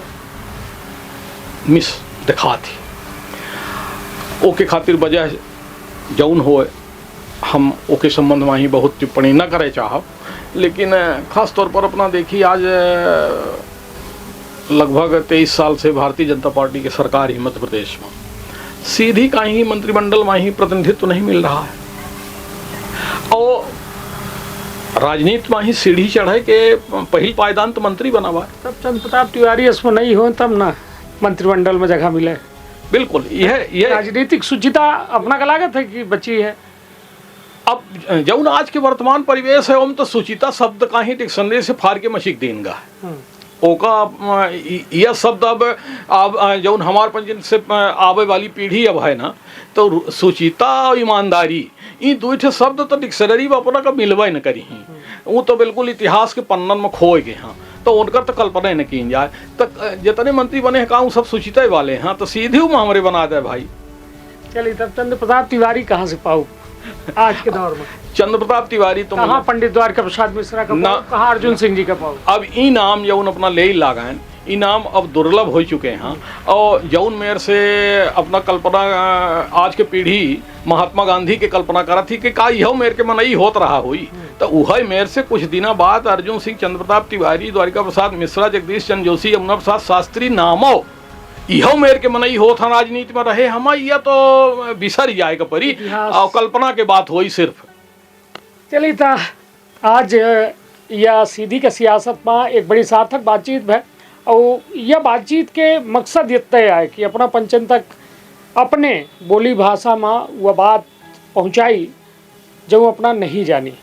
[SPEAKER 2] मिस दिखा थी। ओके खातिर वजह जौन हो हम ओके संबंध में ही बहुत टिप्पणी न करे चाहब, लेकिन खास तौर पर अपना देखिए आज लगभग 23 साल से भारतीय जनता पार्टी की सरकार ही मध्य प्रदेश में सीधी का ही मंत्रिमंडल में ही प्रतिनिधित्व नहीं मिल रहा है और राजनीति में ही सीढ़ी चढ़े के पहल पायदान तो मंत्री बना हुआ है।
[SPEAKER 1] तब चंद्र प्रताप तिवारी इसमें नहीं हो तब ना मंत्रिमंडल में जगह मिले।
[SPEAKER 2] बिल्कुल, यह
[SPEAKER 1] राजनीतिक शुचिता अपना का लागत है कि बची है।
[SPEAKER 2] अब जौन आज के वर्तमान परिवेश है हम तो सुचिता शब्द का ही डिक्शनरी से फाड़ के मशीक देंगे ओका यह शब्द अब जौन हमार पंजीन से आवे वाली पीढ़ी अब है ना, तो सुचिता और ईमानदारी ये दो शब्द तो डिक्शनरी में अपना का मिलवा न करी ही, वो तो बिल्कुल इतिहास के पन्नन में खोए गए हैं, तो उनका तो कल्पना ही न की जाए। तो जितने मंत्री बने हैं का सब सुचिता वाले हैं, तो सीधे में हमारे बना दे भाई।
[SPEAKER 1] चलिए तब चंद्र प्रताप तिवारी कहाँ से पाऊँ आज के दौर में?
[SPEAKER 2] चंद्र प्रताप तिवारी तो
[SPEAKER 1] कहाँ पंडित द्वारका प्रसाद मिश्रा का पाऊँ, कहाँ अर्जुन सिंह जी का पाऊँ?
[SPEAKER 2] अब ई नाम जौन अपना ले ही लगाएं, ई नाम अब दुर्लभ हो चुके हैं और जौन मेर से अपना कल्पना आज के पीढ़ी महात्मा गांधी के कल्पना करा थी कि का यह मेर के मनई होत रहा हुई, तो वह मेर से कुछ दिनों बाद अर्जुन सिंह, चंद्र प्रताप तिवारी, द्वारिका प्रसाद मिश्रा, जगदीश चंद्र जोशी, यमुना प्रसाद शास्त्री नामो यह मेर के मनई हो था राजनीति में रहे हम, यह तो बिसर जाएगा परी और कल्पना के बात हुई सिर्फ।
[SPEAKER 1] चलिए था आज यह सीधी के सियासत में एक बड़ी सार्थक बातचीत है और यह बातचीत के मकसद इतना है कि अपना पंचन तक अपने बोली भाषा में वह बात पहुंचाई जो अपना नहीं जानी।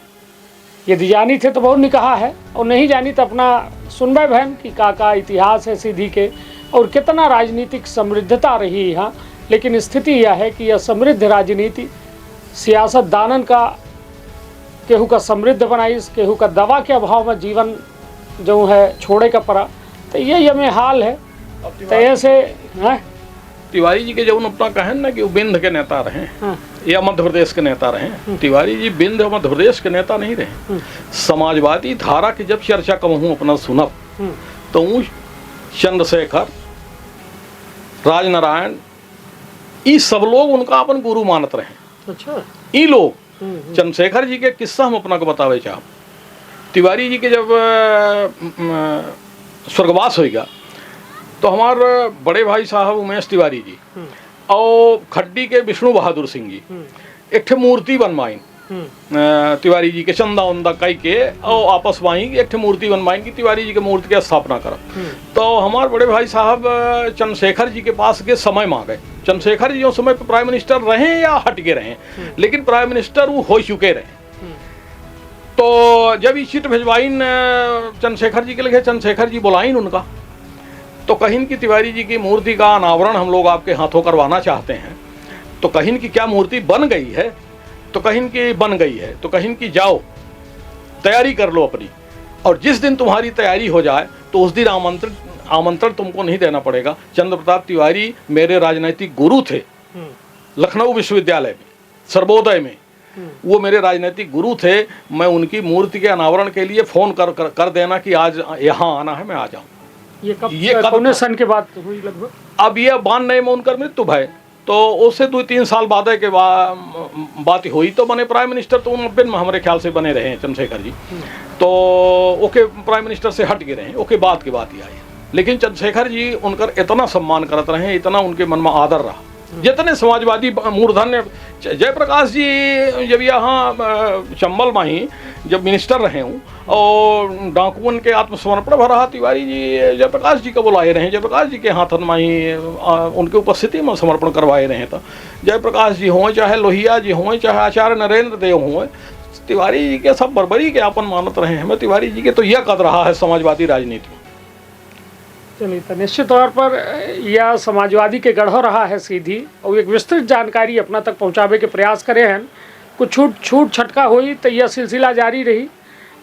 [SPEAKER 1] यदि जानी थे तो बहुत निकहा है और नहीं जानी तो अपना सुनबे बहन कि का इतिहास है सीधी के और कितना राजनीतिक समृद्धता रही यहाँ। लेकिन स्थिति यह है कि यह समृद्ध राजनीति सियासतदानन का केहू का समृद्ध बनाई, केहू का दवा के अभाव में जीवन जो है छोड़े का पड़ा, तो ये हमें हाल है। तो ऐसे
[SPEAKER 2] तिवारी जी के जब अपना कहें ना कि वो बिंद के नेता रहे या मध्य प्रदेश के नेता रहे, तिवारी जी बिंद और मध्य प्रदेश के नेता नहीं रहे। समाजवादी धारा की जब चर्चा कहूँ अपना सुनब तो चंद्रशेखर, राजनारायण, ये सब लोग उनका अपन गुरु मानत रहे।
[SPEAKER 1] अच्छा,
[SPEAKER 2] ये लोग चंद्रशेखर जी के किस्सा हम अपना को बतावे चाह। तिवारी जी के जब स्वर्गवास होगा तो हमारे बड़े भाई साहब उमेश तिवारी जी और खड्डी के विष्णु बहादुर सिंह जी एक ठे मूर्ति बनवाइन तिवारी जी के चंदा उंदा कई के और आपस में एक ठे मूर्ति बनवाइन की तिवारी जी के मूर्ति की स्थापना कर। तो हमारे बड़े भाई साहब चंद्रशेखर जी के पास के समय मांगे। चंद्रशेखर जी उस समय पर प्राइम मिनिस्टर रहे या हट के रहे, लेकिन प्राइम मिनिस्टर वो हो चुके रहे। तो जब ये चिट भिजवाइन चंद्रशेखर जी के लिखे, चंद्रशेखर जी बुलाइन उनका, तो कहीं की तिवारी जी की मूर्ति का अनावरण हम लोग आपके हाथों करवाना चाहते हैं। तो कहीं की क्या मूर्ति बन गई है, तो कहीं की बन गई है, तो कहीं की जाओ तैयारी कर लो अपनी, और जिस दिन तुम्हारी तैयारी हो जाए तो उस दिन आमंत्रण तुमको नहीं देना पड़ेगा। चंद्र प्रताप तिवारी मेरे राजनीतिक गुरु थे लखनऊ विश्वविद्यालय में, सर्वोदय में, वो मेरे राजनीतिक गुरु थे। मैं उनकी मूर्ति के अनावरण के लिए फोन कर देना कि आज यहाँ आना है, मैं आ जाऊँ।
[SPEAKER 1] ये कब सन के बाद हुई लगभग?
[SPEAKER 2] अब ये 92 में उनका मृत्यु भय, तो उससे 2-3 साल बाद के बात हुई। तो बने प्राइम मिनिस्टर तो 90 में हमारे ख्याल से बने रहे हैं चंद्रशेखर जी, तो ओके प्राइम मिनिस्टर से हट गए रहे, ओके बात की बात ही आई। लेकिन चंद्रशेखर जी उनका इतना सम्मान करते रहे, इतना उनके मन में आदर रहा जितने समाजवादी मूर्धन्य जयप्रकाश जी जब यहाँ चंबल में ही जब मिनिस्टर रहे हूँ और डाकुअन के आत्मसमर्पण भरा तिवारी जी जयप्रकाश जी को बुलाए रहे, जयप्रकाश जी के हाथन में ही उनके उपस्थिति में समर्पण करवाए रहे। तो जयप्रकाश जी हों चाहे लोहिया जी हों चाहे आचार्य नरेंद्र देव हों, तिवारी जी के सब बर्बरी के अपन मानत रहे हैं। हमें तिवारी जी के तो यह कद रहा है समाजवादी राजनीति में।
[SPEAKER 1] चलिए, तो निश्चित तौर पर यह समाजवादी के गढ़ रहा है सीधी, और एक विस्तृत जानकारी अपना तक पहुंचावे के प्रयास करे हैं। कुछ छूट छटका हुई तो यह सिलसिला जारी रही,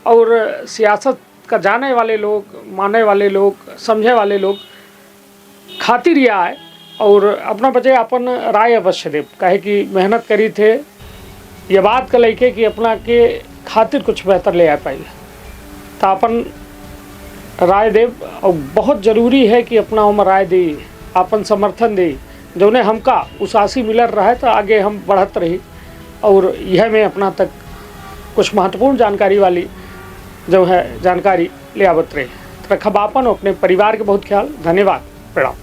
[SPEAKER 1] और सियासत का जाने वाले लोग, मानने वाले लोग, समझे वाले लोग खातिर यह आए और अपना बचे अपन राय अवश्य दे, कहे कि मेहनत करी थे, ये बात का लेके कि अपना के खातिर कुछ बेहतर ले आ पाई, तो अपन राय दे। और बहुत ज़रूरी है कि अपना हम राय दे, अपन समर्थन दे, जो उन्हें हमका उसासी मिलर रहा है तो आगे हम बढ़त रही। और यह में अपना तक कुछ महत्वपूर्ण जानकारी वाली जो है जानकारी ले आवत रहे। रखब आपन अपने परिवार के बहुत ख्याल। धन्यवाद, प्रणाम।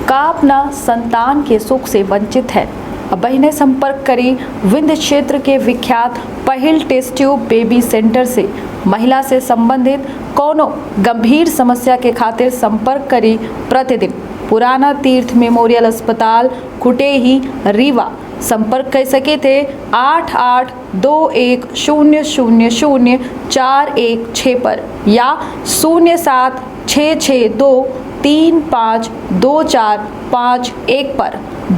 [SPEAKER 3] का अपना संतान के सुख से वंचित है? अब बहिने संपर्क करी विंध्य क्षेत्र के विख्यात पहिल टेस्ट ट्यूब बेबी सेंटर से। महिला से संबंधित कोनो गंभीर समस्या के खातिर संपर्क करी प्रतिदिन पुराना तीर्थ मेमोरियल अस्पताल कुटेही रीवा। संपर्क कर सके थे 8821000416 पर या 076623524551 पर।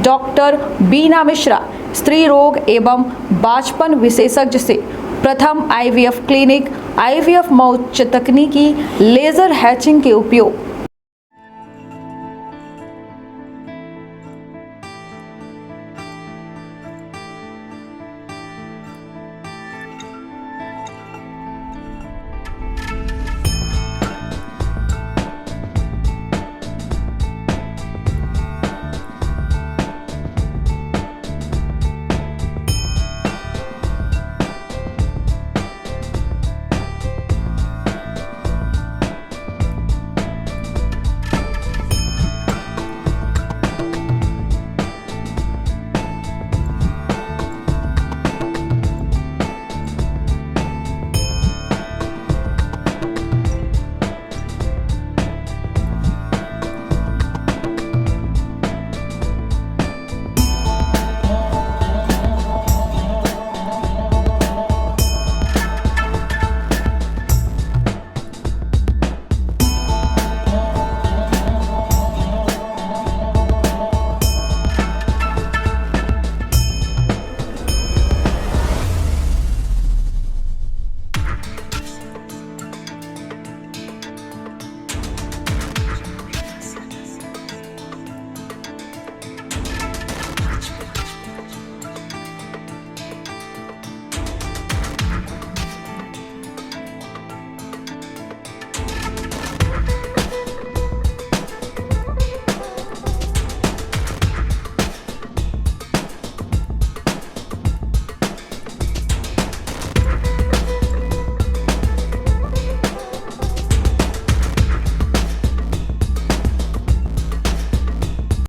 [SPEAKER 3] डॉक्टर बीना मिश्रा स्त्री रोग एवं बांझपन विशेषज्ञ से प्रथम IVF क्लिनिक, IVF मौच तकनीकी, लेजर हैचिंग के उपयोग,